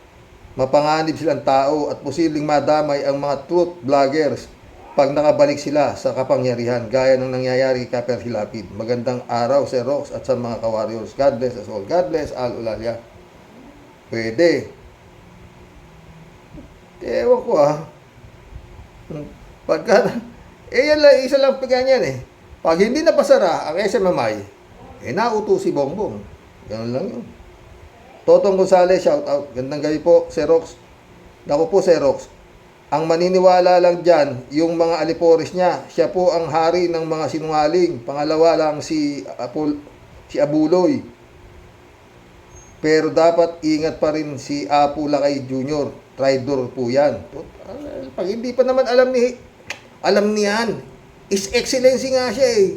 Mapanganib silang tao at posibleng madamay ang mga truth vloggers pag nakabalik sila sa kapangyarihan gaya ng nangyayari kay Kaper Hilapid. Magandang araw Sir Rox at sa mga ka-warriors. God bless us all. God bless Al Ulalia. Pwede. Ewan ko ah. Pagka, yan lang, isa lang piganyan eh. Pag hindi napasara ang SMMI, nauto si Bongbong. Ganun lang yun. Totong Gonzales, shout out. Gandang gabi po, Sir Rox. Naku po, Sir Rox. Ang maniniwala lang dyan, yung mga alipores niya. Siya po ang hari ng mga sinungaling. Pangalawa lang si Abuloy. Pero dapat ingat pa rin si Apu Lakay Jr. Traidor po yan. Pag hindi pa naman alam niyan. His Excellency nga siya eh.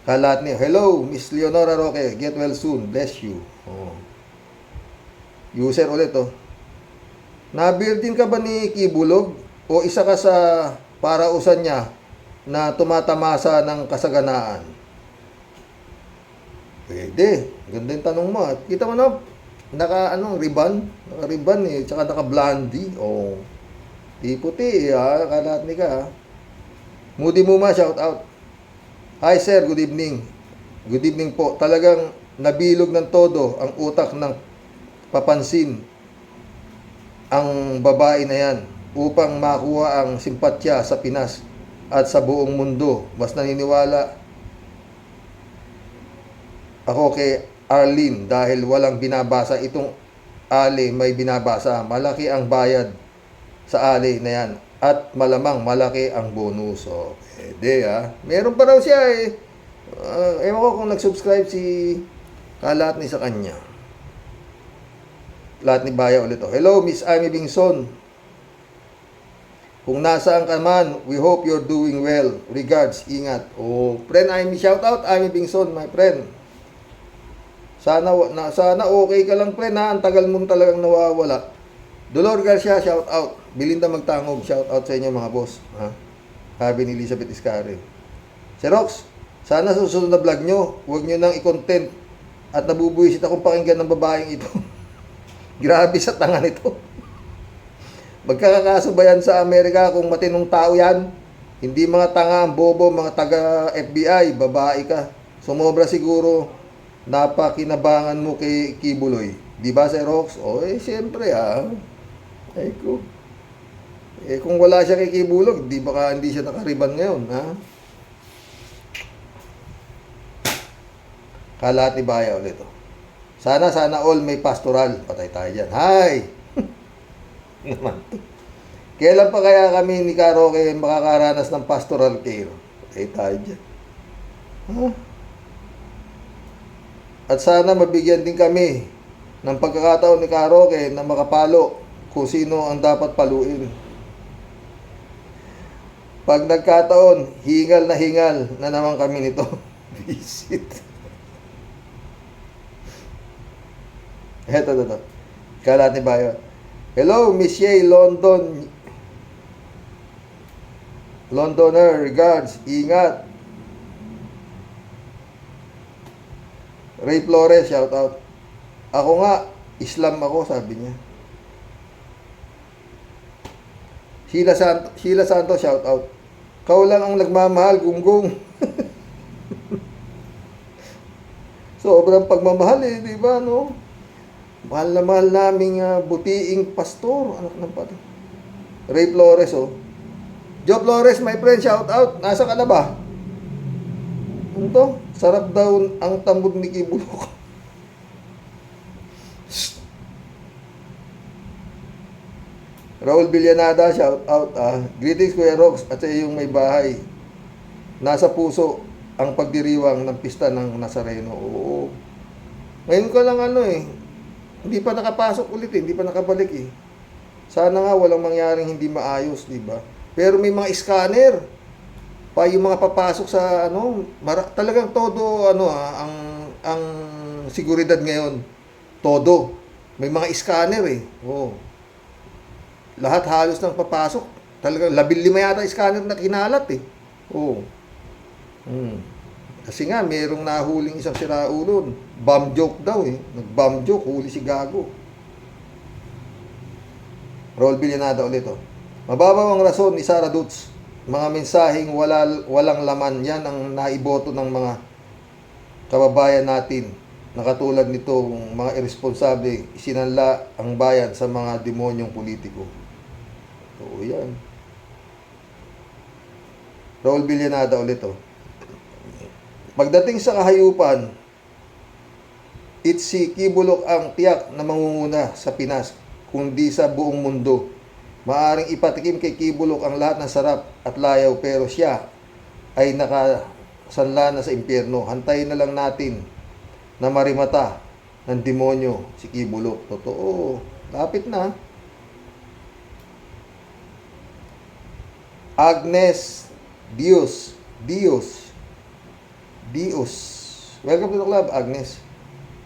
Kalat niya, hello, Miss Leonora Roque, get well soon, bless you. Oh. User ulit oh. Na-building ka ba ni Kibulog? O isa ka sa parausan niya na tumatamasa ng kasaganaan? Pwede. Ganda yung tanong mo. Kita mo na, ribbon? Naka-ribbon eh, tsaka naka-blondie. Oh. Di puti ha, kalat ni ka ha. Moody Muma, shout out. Hi sir, good evening. Good evening po. Talagang nabilog ng todo ang utak ng papansin ang babae na yan upang makuha ang simpatya sa Pinas at sa buong mundo. Mas naniniwala ako kay Arlene dahil walang binabasa itong Ali may binabasa. Malaki ang bayad sa Ali na yan at malamang malaki ang bonus. So, pwede ha. Meron pa raw siya eh. Ewan ko kung nag-subscribe si Kalat ni sa kanya. Lahat ni Baya ulit. Oh. Hello, Miss Amy Bingson. Kung nasaan ka man, we hope you're doing well. Regards, ingat. Oh, friend Amy, shout out Amy Bingson, my friend. Sana okay ka lang, friend ha. Ang tagal mong talagang nawawala. Dolor Garcia, shout out. Belinda Magtangog, shout out sa inyo mga boss. Ha? Sabi ni Elizabeth Iscari. Sir Rox, sana sa susunod na vlog nyo, huwag nyo nang i-content at nabubuisit akong pakinggan ng babaeng ito. Grabe sa tanga nito. Magkakakaso ba yan sa Amerika kung matinong tao yan? Hindi mga tanga ang bobo, mga taga FBI, babae ka. Sumobra siguro, napakinabangan mo kay Kibuloy. Di ba, Sir Rox? O, siyempre Ay ko. Kung wala siya kay Kibulog, hindi siya nakariban ngayon, ha? Kalat ni Baya ulit, oh. Sana all may pastoral. Patay tayo dyan. Hi! Naman to. Kailan pa kaya kami ni Karoke makakaranas ng pastoral care? Patay tayo dyan. Ha? At sana mabigyan din kami ng pagkakataon ni Karoke na makapalo kung sino ang dapat paluin. Pag nagkataon, hingal na naman kami nito. Visit. Eto. Kalat ni Bayo. Hello, Miss Ye, Londoner, regards, ingat. Ray Flores, shout out. Ako nga, Islam ako, sabi niya. Sheila Santos, shout out. Kau lang ang nagmamahal, gunggong. Sobrang pagmamahal eh, di ba, no? Mahal na mahal naming butiing pastor. Anak ng pati. Ray Flores, oh. Joe Flores, my friend, shout out. Nasa ka na ba? Ano to? Sarap daw ang tambod ni Kibulok. Raul Villanada, shout out. Greetings, Kuya Rox, at sa iyong may bahay. Nasa puso ang pagdiriwang ng pista ng Nazareno. Oo. Ngayon ko lang hindi pa nakapasok ulit hindi pa nakabalik eh. Sana nga walang mangyaring hindi maayos, di ba? Pero may mga scanner. Pa yung mga papasok sa ano, talagang todo ano ang seguridad ngayon. Todo. May mga scanner eh. Oh. Lahat halos ng papasok. Talagang 15 yata scanner na kinalat eh. Oh. Hmm. Kasi nga merong nahuling isang siraulo. Bomb joke daw eh. Nag-bomb joke, huli si Gago. Roll Villanada ulit oh. Mababaw ang rason ni Sara Dutz. Mga mensaheng walang laman yan ang naiboto ng mga kababayan natin na katulad nitong mga irresponsable isinanla ang bayan sa mga demonyong politiko. Oo yan. Raul Villanada ulit oh. Pagdating sa kahayupan, it's si Kibulok ang tiyak na mangunguna sa Pinas, kundi sa buong mundo. Maaring ipatikim kay Kibulok ang lahat ng sarap at layaw pero siya ay nakasanla na sa impyerno. Hantayin na lang natin na marimata ng demonyo si Kibulok. Totoo. Lapit na. Agnes Dios. Welcome to the club, Agnes.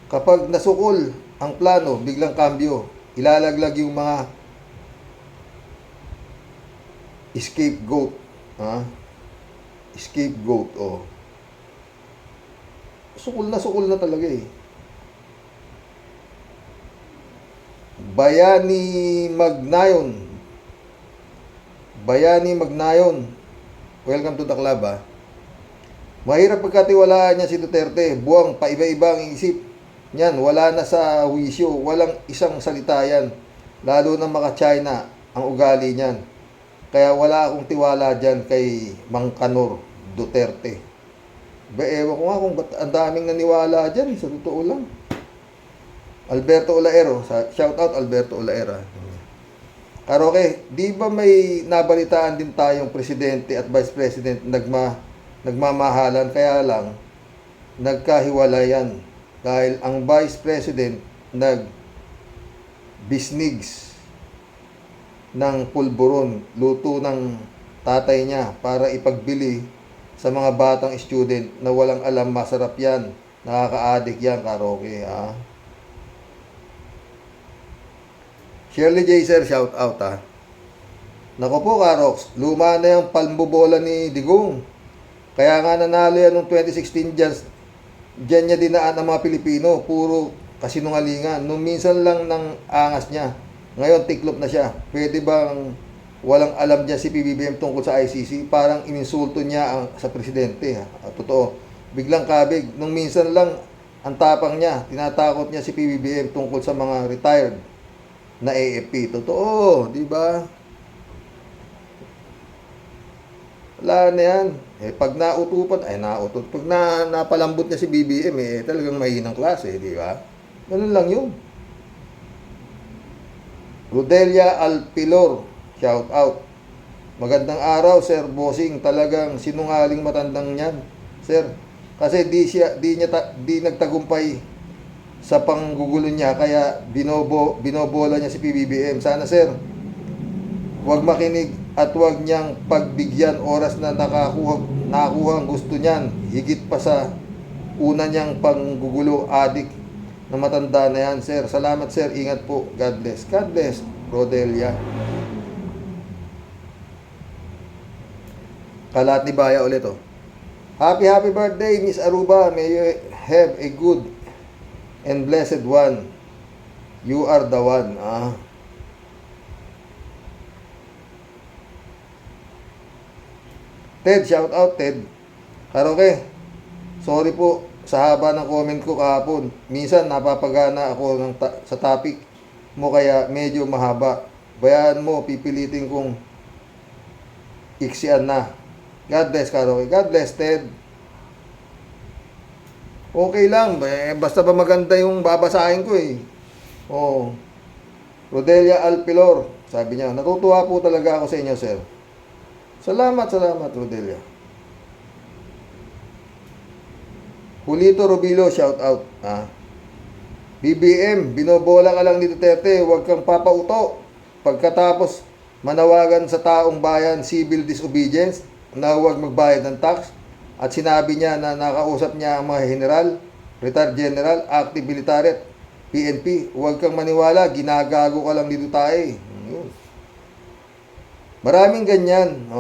Kapag nasukol ang plano, biglang kambyo. Ilalaglag yung mga scapegoat. Scapegoat, oh. Sukol na talaga eh. Bayani Magnayon. Welcome to the club, ah. Mahirap pagkatiwalaan niya si Duterte. Buwang paiba-iba ang isip niyan. Wala na sa wisyo. Walang isang salita yan. Lalo na maka-China ang ugali niyan. Kaya wala akong tiwala dyan kay Mang Kanor Duterte. Ewan ko nga kung ba't ang daming naniwala dyan. Sa totoo lang. Alberto Olaero. Shout out Alberto Olaera. Karoke, di ba may nabalitaan din tayong presidente at vice president nagmamahalan, kaya lang nagkahiwalayan dahil ang vice president nag-bisnigs ng pulburon, luto ng tatay niya para ipagbili sa mga batang student na walang alam. Masarap yan, nakaka-addict yan, Karoke, ha? Shirley J. Sir, shout out ha. Nako po, Karox, luma na yung palmbobola ni Digong. Kaya nga nanalo yan noong 2016 dyan niya dinaan ang mga Pilipino. Puro kasinungalingan. Nung minsan lang ng angas niya. Ngayon, tiklop na siya. Pwede bang walang alam dyan si PBBM tungkol sa ICC? Parang ininsulto niya sa presidente. Ha? Totoo. Biglang kabig. Nung minsan lang, ang tapang niya. Tinatakot niya si PBBM tungkol sa mga retired na AFP. Totoo, di ba? Wala na yan. Pag nautupan, nautot. Pag napalambot niya si BBM, talagang mahinang klase, di ba? Ganun lang yun. Rodelia Alpilor, shout out. Magandang araw, Sir Bossing. Talagang sinungaling matandang yan, Sir. Kasi di nagtagumpay sa panggugulo niya, kaya binobola niya si PBBM. Sana, Sir, huwag makinig at huwag niyang pagbigyan oras na nakakuha ang gusto niyan. Higit pa sa una niyang panggugulo, adik na matanda na yan, Sir. Salamat, Sir. Ingat po. God bless. God bless, Rodelia. Kalat ni Baya ulit, oh. Happy birthday, Miss Aruba. May you have a good and blessed one. You are the one. Ted, shout out, Ted. Karoke, sorry po sa haba ng comment ko kahapon. Minsan napapagana ako sa topic mo, kaya medyo mahaba. Bayaan mo, pipilitin kong iksian na. God bless, Karoke. God bless, Ted. Okay lang, basta ba maganda yung babasahin ko eh. Oh. Rodelia Alpilor, sabi niya, natutuwa po talaga ako sa inyo, Sir. Salamat, Rodelia. Julito Rubilo, shout out. BBM, binobola ka lang ni Duterte, huwag kang papauto. Pagkatapos manawagan sa taong bayan, civil disobedience, na huwag magbayad ng tax at sinabi niya na nakausap niya ang mga general, retired general, active military, PNP. Huwag kang maniwala, ginagago ka lang dito tayo. Yun. Maraming ganyan.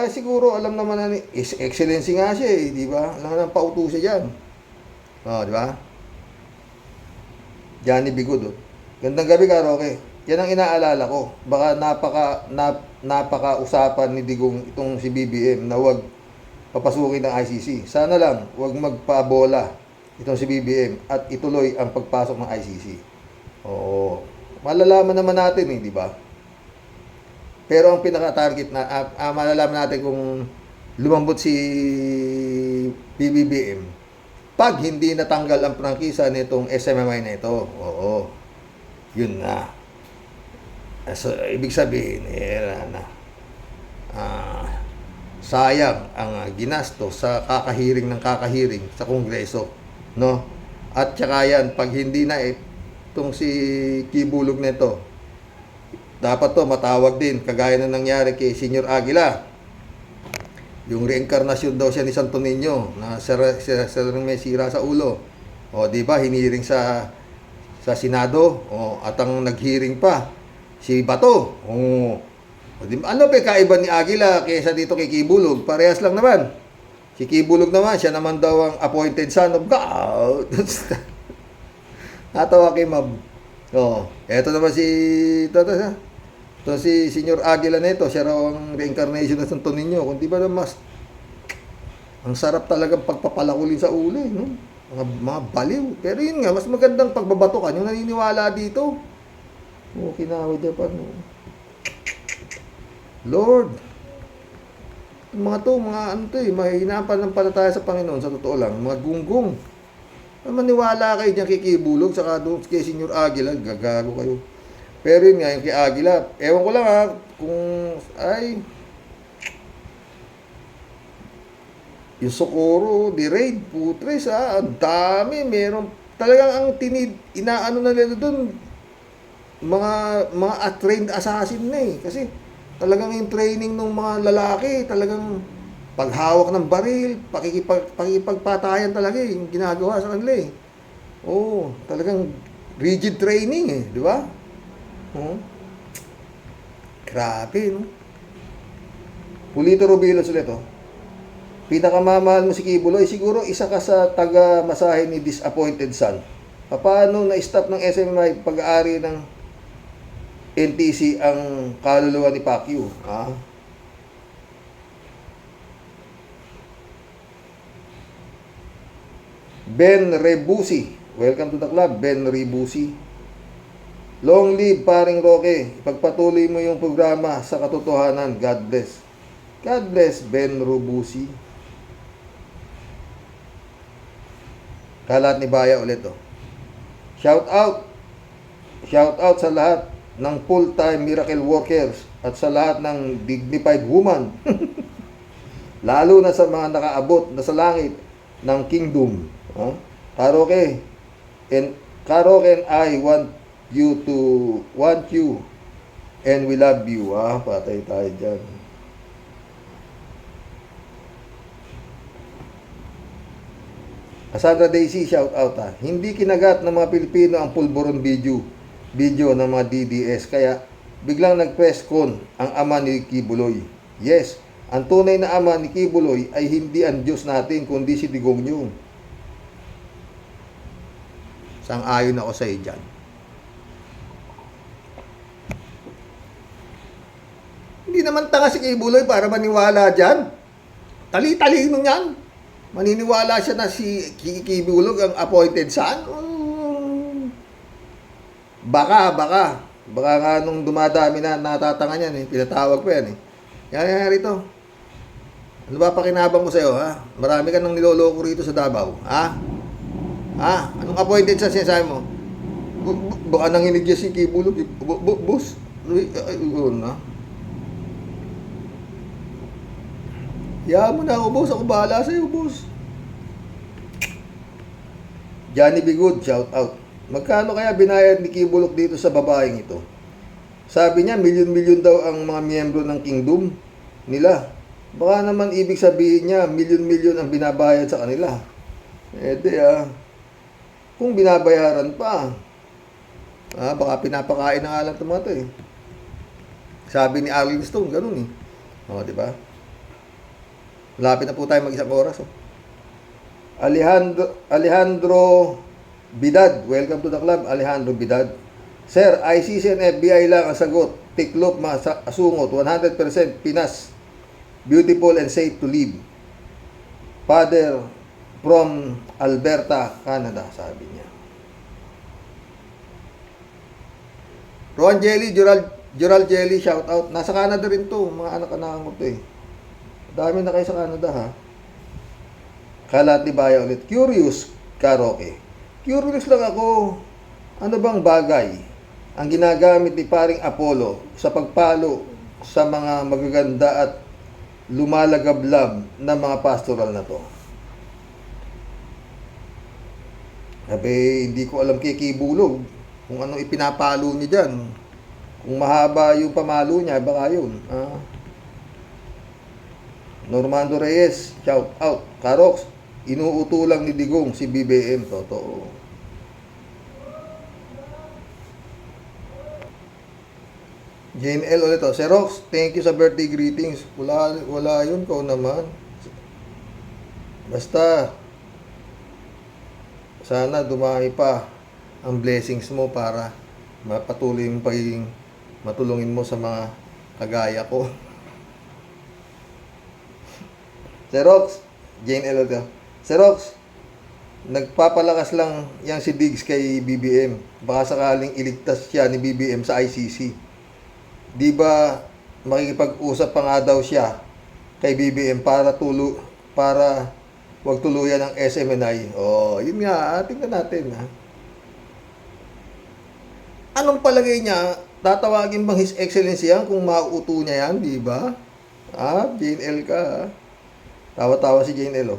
Siguro alam naman na excellency nga siya di ba? Alam na pauto siya diyan. Di ba? Johnny Bigod. Gandang gabi ka, Roque. Yan ang inaalala ko. Baka napaka-usapan ni Digong itong si BBM na huwag papasukin ng ICC. Sana lang huwag magpabola itong si BBM at ituloy ang pagpasok ng ICC. Oo. Malalaman naman natin di ba? Pero ang pinaka-target na malalaman natin kung lumambot si BBM pag hindi natanggal ang prangkisa nitong SMMI na ito. Oo. Yun na. So, ibig sabihin, sayang ang ginasto sa kakahiring ng kakahiring sa Kongreso. No? At saka yan, pag hindi na itong si Kibulog nito, dapat to matawag din, kagaya na nangyari kay Senior Aguila. Yung reinkarnasyon daw siya ni Santo Niño, na may sira sa ulo. Di ba, hiniring sa Senado, at ang naghiring pa, si Bato. Ano pa kaiba ni Aguila kaysa dito kay Kibulog? Parehas lang naman. Si Kibulog naman, siya naman daw ang appointed son of God. Natawa kay Mab. Eto naman si Senior Aguila nito, siya raw ang reincarnation ng Santo Niño. Kung di ba na mas ang sarap talagang pagpapalakulin sa ulo, no? Mga baliw. Pero yun nga, mas magandang pagbabato ka, yung naniniwala dito. Kinawid niya pa, no? Lord, mahihinapan ng palataya sa Panginoon, sa totoo lang, mga gunggong. Maniwala kayo dyan kay Kibulog, saka doon kay Senior Aguila, gagago kayo. Pero yun nga, yung kay Aguila, ewan ko lang kung, yung Socorro, di raid, putres ang dami, meron, talagang ang inaano na nila doon, mga trained assassin na kasi, talagang yung training ng mga lalaki, talagang, paghawak ng baril, pakikipagpatayan talaga yung ginagawa sa kanila talagang rigid training di ba? Grabe, no? Pulito Rubilos ulit, pinakamamahal mo si Kibuloy, siguro isa ka sa taga-masahe ni Disappointed Son. Paano na-stop ng SMI pag-aari ng NTC ang kaluluwa ni Pacquiao? Ben Rebusi. Welcome to the club, Ben Rebusi. Long live, paring Roque. Ipagpatuloy mo yung programa sa katotohanan. God bless. God bless, Ben Rebusi. Kalat ni Baya ulit, Shout out. Shout out sa lahat ng full-time miracle workers at sa lahat ng dignified woman. Lalo na sa mga nakaabot na sa langit ng kingdom. Karoke and I want you and we love you. Patay tayo dyan. Cassandra Daisy, shout out Hindi kinagat ng mga Pilipino ang pulburon video ng mga DDS, kaya biglang nag-press con ang ama ni Kibuloy. Yes, ang tunay na ama ni Kibuloy ay hindi ang Diyos natin, kundi si Digong Yung. Sang-ayon ako sa iyo dyan. Hindi naman tanga si Kibuloy para maniwala dyan. Tali-talino yan. Maniniwala siya na si Kibuloy ang appointed son. Baka nga nung dumadami na natatanga niyan, pinatawag ko yan Yan rito. Ano ba pakinabang ko sa iyo, Marami ka nang niloloko rito sa Davao, Anong appointed sa sinasabi mo? Baka nanginig niya si Kibuloy. Boss. Yun Hayaan mo na ako, boss. Ako bahala sa'yo, boss. Johnny Bigod, shout out. Magkano kaya binayad ni Kibuloy dito sa babaeng ito? Sabi niya, milyon-milyon daw ang mga miyembro ng kingdom nila. Baka naman ibig sabihin niya, milyon-milyon ang binabayad sa kanila. Kung binabayaran pa, baka pinapakain na nga lang itong mga ito eh. Sabi ni Arlene Stone, ganun eh. O, di ba? Malapit na po tayo mag-isang oras. Oh. Alejandro Bidad, welcome to the club, Alejandro Bidad. Sir, ICC and FBI lang ang sagot. Tiklop, asungot, 100% Pinas. Beautiful and safe to live. Father from Alberta, Canada, sabi niya. Ron Jelly, Gerald Jelly, shout out. Nasa Canada rin to, mga anak-anak ko to eh. Dami na kayo sa Canada ha. Kalat ni Baya ulit. Curious, karaoke. Curious lang ako. Ano bang bagay ang ginagamit ni paring Apollo sa pagpalo sa mga magaganda at lumalagablab na mga pastoral na to? Sabi, hindi ko alam kikibulog kung anong ipinapalo niya dyan. Kung mahaba yung pamalo niya, baka yun. Normando Reyes, shout out. Karox, inuutulang ni Digong si BBM. Totoo. Jane L. ulit. Sir Rox, thank you sa birthday greetings. Wala yun, kau naman. Basta, sana dumami pa ang blessings mo para mapatuloy mo pagiging matulungin mo sa mga kagaya ko. Sir Rox, Jane L. Sir Rox, nagpapalakas lang yang si Diggs kay BBM. Baka sakaling iligtas siya ni BBM sa ICC. Di ba makikipag-usap pa nga daw siya kay BBM para wag tuluyan ng SMNI. Yun nga, tingnan natin ha. Anong palagay niya? Tatawagin bang His Excellency yan kung mauuto niya yan, di ba? Jane L ka ha. Tawa-tawa si Jane L.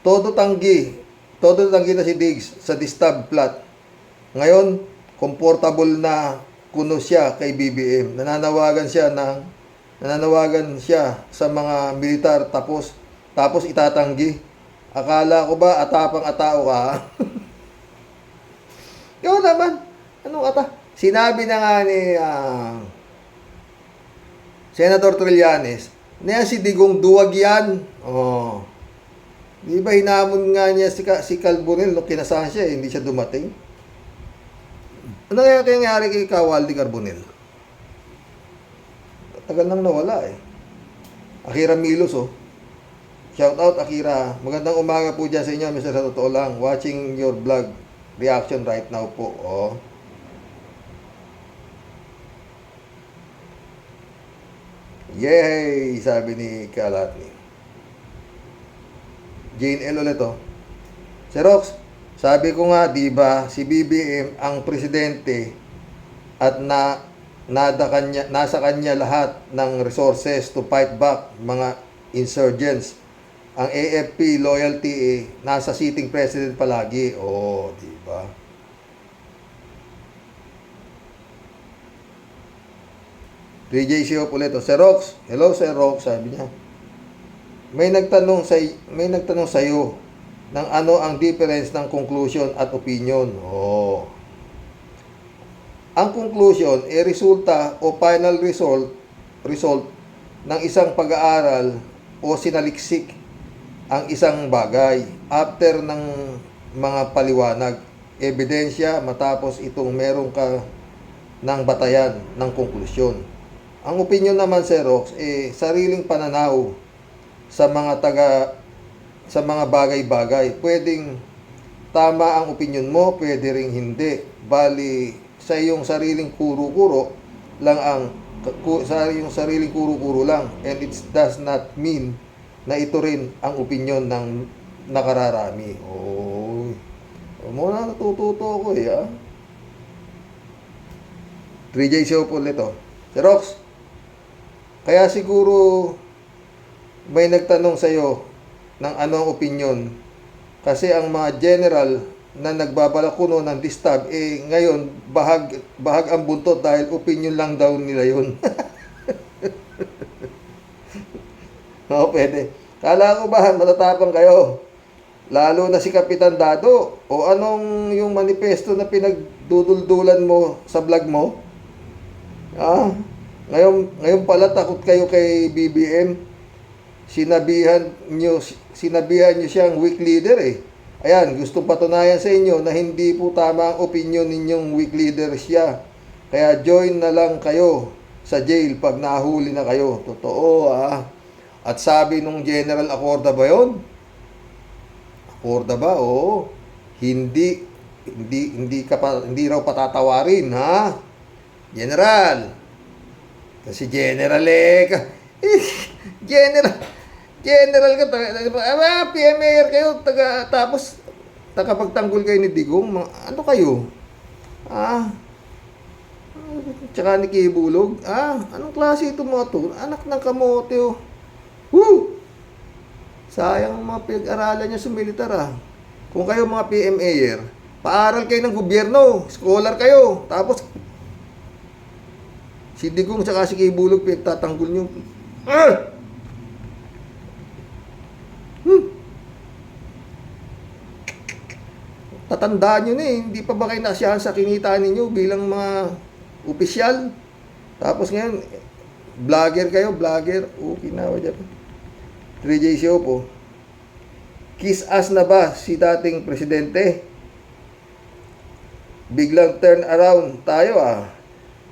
Todo tanggi na si Diggs sa distab plot. Ngayon, comfortable na kuno siya kay BBM. Nananawagan siya sa mga militar tapos itatanggi. Akala ko ba atapang-atao ka? Ikaw naman. Anong ata? Sinabi na nga ni Senator Trillanes na si Digong duwag yan. Di ba hinamon nga niya si Calbonel nung kinasahan siya, hindi siya dumating? Ano kaya nangyari kay Kawaldi Carbonel? Tagal nang nawala eh. Akira Milos Shout out Akira. Magandang umaga po dyan sa inyo, Mr. Sa totoo lang. Watching your vlog reaction right now po. Yay! Sabi ni Kalatni. Jane L. ulit Sir Rox, sabi ko nga, di ba, si BBM ang presidente at nasa kanya lahat ng resources to fight back mga insurgents. Ang AFP loyalty nasa sitting president palagi. Di ba? DJ Siop ulit Sir Rox, hello Sir Rox, sabi niya. May nagtanong sa iyo ng ano ang difference ng conclusion at opinion. Ang conclusion ay resulta o final result ng isang pag-aaral o sinaliksik ang isang bagay after ng mga paliwanag, ebidensya matapos itong meron ka ng batayan ng konklusyon. Ang opinion naman Sir Rox sariling pananaw sa mga bagay-bagay. Pwedeng tama ang opinion mo, pwede ring hindi. Bali sa iyong sariling kuro-kuro lang and it does not mean na ito rin ang opinion ng nakararami. Muna natututo ako 3J show po ulit Sir Rox, kaya siguro may nagtanong sa iyo ng anong opinion kasi ang mga general na nagbabalakuno ng distab ngayon bahag ang buntot dahil opinion lang daw nila yun. Oo, pwede. Kala ko ba, matatapang kayo? Lalo na si Kapitan Dado. O anong yung manifesto na pinagduduldulan mo sa vlog mo? Ah, ngayon pala takot kayo kay BBM. Sinabihan nyo siyang weak leader eh. Ayan, gusto patunayan sa inyo na hindi po tama ang opinion ninyong weak leader siya. Kaya join na lang kayo sa jail pag nahuli na kayo. Totoo ah. At sabi nung General Acorda ba yun? Acorda ba? Oo. Hindi raw patatawarin, ha? General. Kasi General General ka, PMAR kayo, tapos tagapagtanggol kayo ni Digong, ano kayo? Ah, tsaka ni Kibulog, anong klase ito mga to? Anak ng kamote, oh. Woo! Sayang ang mga pinag-aralan niya sa militar, ah. Kung kayo mga PMAR, paaral kayo ng gobyerno, scholar kayo, tapos si Digong tsaka si Kibulog pinagtatanggol niyo. Tatandaan nyo na eh, hindi pa ba kayo nasiyahan sa kinita ninyo bilang mga opisyal? Tapos ngayon, vlogger kayo, vlogger. Okay na ako dyan. 3J Show po. Kiss ass na ba si dating presidente? Biglang turn around tayo ah.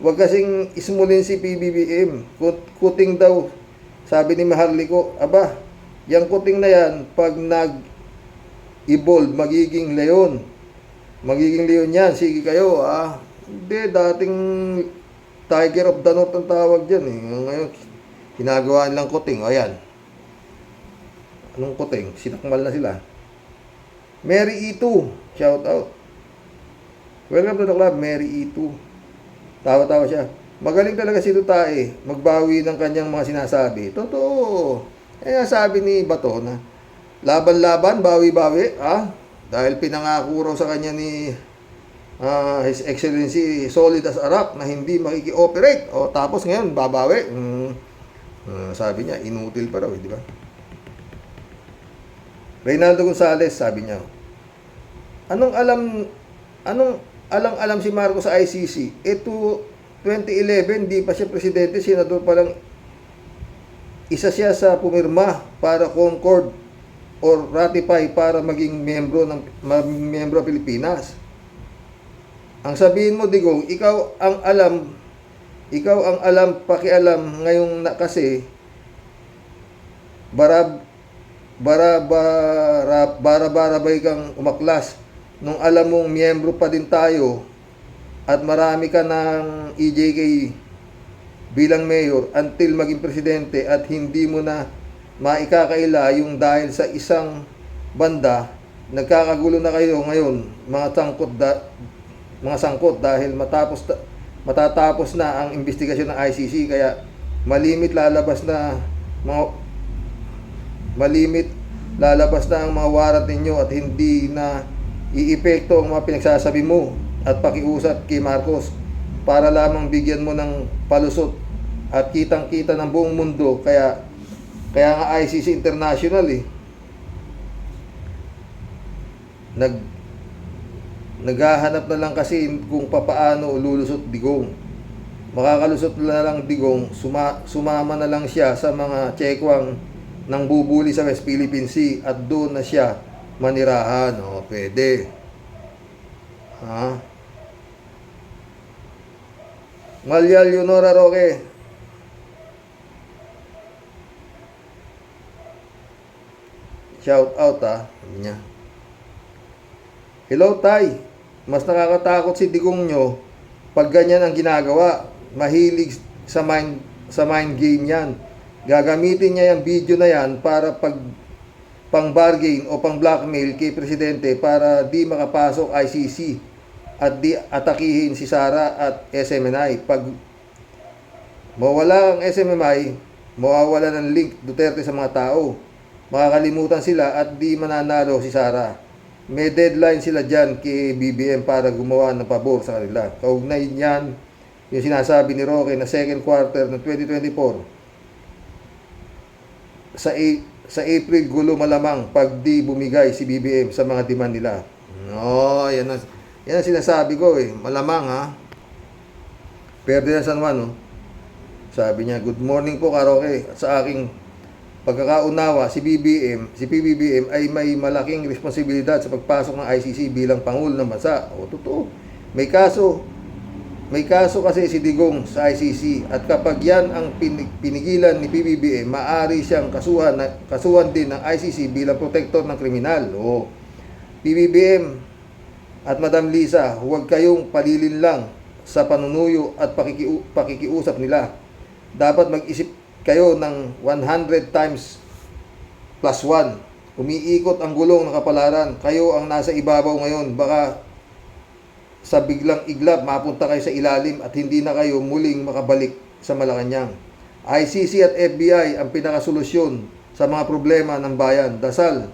Huwag kasing ismulin si PBBM. Kuting daw, sabi ni Maharlika. Aba, yung kuting na yan, pag evolve, magiging leon. Magiging leon yan. Sige kayo, ah. Hindi, dating Tiger of the North ang tawag dyan, eh. Ngayon, ginagawa nilang kuting. O, yan. Anong kuting? Sinakmal na sila. Mary E2. Shout out. Welcome to the club, Mary E2. Tawa-tawa siya. Magaling talaga si Tutae. Magbawi ng kanyang mga sinasabi. Totoo. Kaya sabi ni Bato na, laban-laban, bawi-bawi, dahil pinangako raw sa kanya ni His Excellency Solid as a Rock na hindi makiki-operate. O tapos ngayon, babawi. Sabi niya, inutil pa raw, di ba? Reynaldo Gonzales, sabi niya, anong alam si Marcos sa ICC? Ito, 2011, di pa siya presidente, senador pa lang. Isa siya sa pumirma para concord or ratify para maging miyembro ng Pilipinas. Ang sabihin mo, Digong, ikaw ang alam, pakialam ngayong kasi bara-barabay kang umaklas nung alam mong miyembro pa din tayo at marami ka ng EJK bilang mayor until maging presidente at hindi mo na maikakaila yung dahil sa isang banda nagkakagulo na kayo ngayon mga sangkot dahil matatapos na ang investigasyon ng ICC kaya malimit lalabas na ang mga warat ninyo at hindi na iipekto ang mga pinagsasabi mo at pakiusap kay Marcos para lamang bigyan mo ng palusot at kitang-kita ng buong mundo kaya nga ICC International naghahanap na lang kasi kung papaano lulusot Digong. Makakalusot na lang Digong, sumama na lang siya sa mga tsekwang nang bubuli sa West Philippine Sea at doon na siya manirahan. O, pwede. Malyal Leonora Roque. Shout out niya. Hello Tay. Mas nakakatakot si Digong nyo pag ganyan ang ginagawa. Mahilig sa mind game yan. Gagamitin niya yung video na yan para pang bargain o pang blackmail kay presidente para di makapasok ICC at di atakihin si Sara at SMNI. Pag mawala ang SMNI, mawawala ng link Duterte sa mga tao. Makakalimutan sila at di mananalo si Sara. May deadline sila dyan kay BBM para gumawa ng pabor sa kanila. Kaugnay niyan yung sinasabi ni Roque na second quarter ng 2024 sa April gulo malamang pag di bumigay si BBM sa mga demand nila. No, yan ang sinasabi ko eh. Malamang ha. Ferdinand San Juan, no? Sabi niya, good morning po Karoke. At sa aking pagkakaunawa, si PBBM ay may malaking responsibilidad sa pagpasok ng ICC bilang Pangulo ng Bansa. O, totoo. May kaso kasi si Digong sa ICC at kapag yan ang pinigilan ni PBBM, maaari siyang kasuhan din ng ICC bilang protektor ng kriminal. O, PBBM at Madam Lisa, huwag kayong palilin lang sa panunuyo at pakikiusap nila. Dapat mag-isip kayo ng 100 times plus 1. Umiikot ang gulong ng kapalaran. Kayo ang nasa ibabaw ngayon. Baka sa biglang iglap, mapunta kayo sa ilalim at hindi na kayo muling makabalik sa Malacanang. ICC at FBI ang pinakasolusyon sa mga problema ng bayan. Dasal,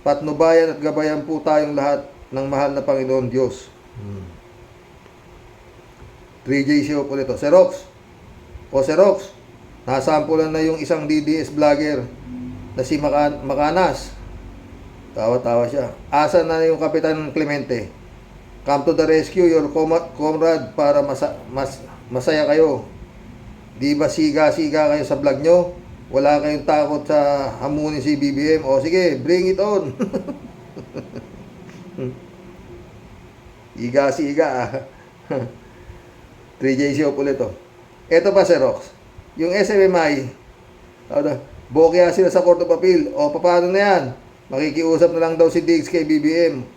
patnubayan at gabayan po tayong lahat ng mahal na Panginoon Diyos. 3JC po ulit. Xerox. Nasampulan na yung isang DDS vlogger na si Makanas. Tawa-tawa siya. Asa na yung Kapitan Clemente? Come to the rescue, your comrade, para masaya kayo. Di ba siga-siga kayo sa vlog nyo? Wala kayong takot sa hamunin si BBM? O sige, bring it on. Siga-siga. 3JC ulit to. Ito pa, Xerox. Yung SMMI, bokya sila sa Court of Appeal. O, paano na yan? Makikiusap na lang daw si Diggs kay BBM.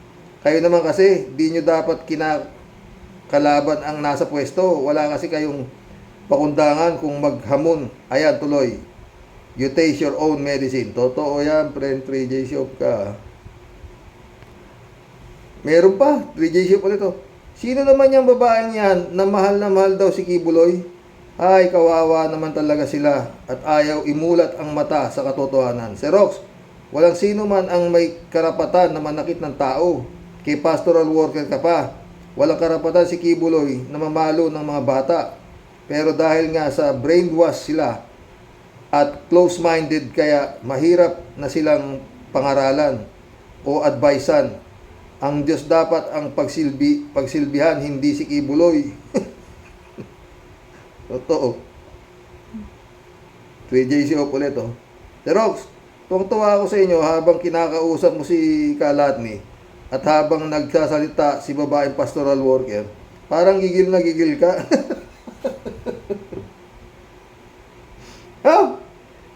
Kayo naman kasi, di nyo dapat kinakalaban ang nasa pwesto. Wala kasi kayong pakundangan kung maghamon. Ayan, tuloy. You taste your own medicine. Totoo yan, friend. 3JC ka. Meron pa, 3JC ulit to. Sino naman yung babaeng yan na mahal daw si Kibuloy? Ay, kawawa naman talaga sila at ayaw imulat ang mata sa katotohanan. Xerox, walang sino man ang may karapatan na manakit ng tao. Kay pastoral worker ka pa. Walang karapatan si Kibuloy na mamalo ng mga bata. Pero dahil nga sa brainwash sila at close-minded kaya mahirap na silang pangaralan o advisean. Ang Diyos dapat ang pagsilbihan, hindi si Kibuloy. Totoo. 3JC ulit oh. Xerox, tuwang-tuwa ako sa inyo habang kinakausap mo si Kalatni at habang nagsasalita si babaeng pastoral worker. Parang gigil na gigil ka. Ha?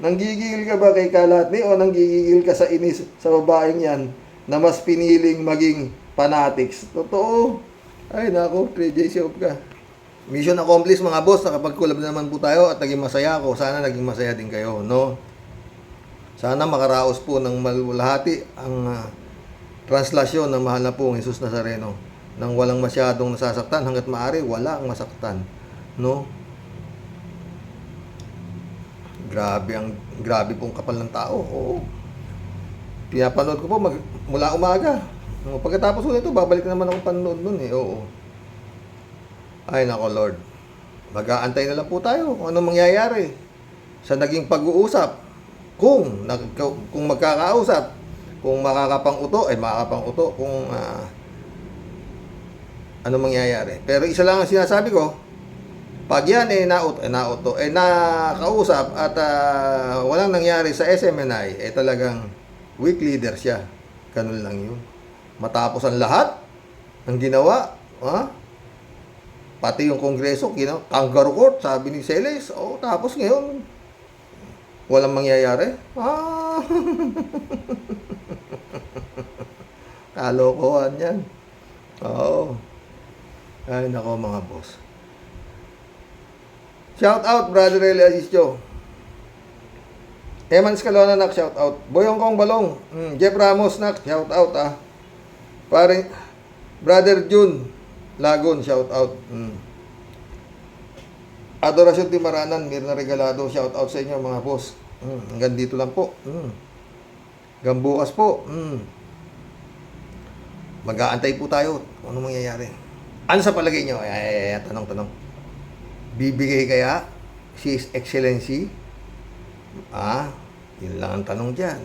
Nanggigigil ka ba kay Kalatni o nanggigigil ka sa inis sa babaeng yan na mas piniling maging fanatics? Totoo. Ay, nako, 3JC ka. Mission accomplished mga boss. Nakapag-collab na naman po tayo at naging masaya ako. Sana naging masaya din kayo, no? Sana makaraos po ng malulahati ang translasyon ng mahal na pong Jesus Nazareno nang walang masyadong nasasaktan. Hanggat maaari, wala ang masaktan, no? Grabe pong kapal ng tao. Oo. Pinapanood ko po mula umaga. Pagkatapos ko nito, babalik naman ako panood nun eh. Oo. Ay nako Lord. Mag-aantay na lang po tayo kung anong mangyayari sa naging pag-uusap. Kung magkakausap, kung makakapang-uto, ay makakapang-uto. Kung anong mangyayari. Pero isa lang ang sinasabi ko, pag yan nakausap at walang nangyari sa SMNI, talagang weak leader siya. Ganun lang yun. Matapos ang lahat ng ginawa, pati yung kongreso, kangaroo court, sabi ni Celes, tapos ngayon, walang mangyayari. Kalokohan yan. Oo. Ay, nako mga boss. Shout out, Brother Eli Asisio. Eman Escalona, nak, shout out. Boyong Kong Balong. Jeff Ramos, nak, shout out, Pare, Brother June Lagon, shout out. Adorasyon Timaranan, Mirna Regalado, shout out sa inyo mga boss. Hanggang dito lang po. Hanggang bukas po. Mag-aantay po tayo kung ano mangyayari. Ano sa palagay nyo? Tanong. Bibigay kaya si His Excellency Yun lang ang tanong dyan.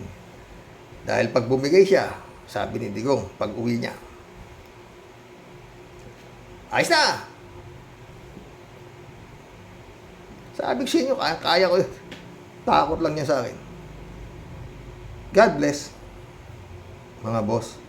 Dahil pag bumigay siya, sabi ni Digong, pag uwi niya, ayos na! Sabi ko sa inyo, kaya ko yun. Takot lang niya sa akin. God bless, mga boss.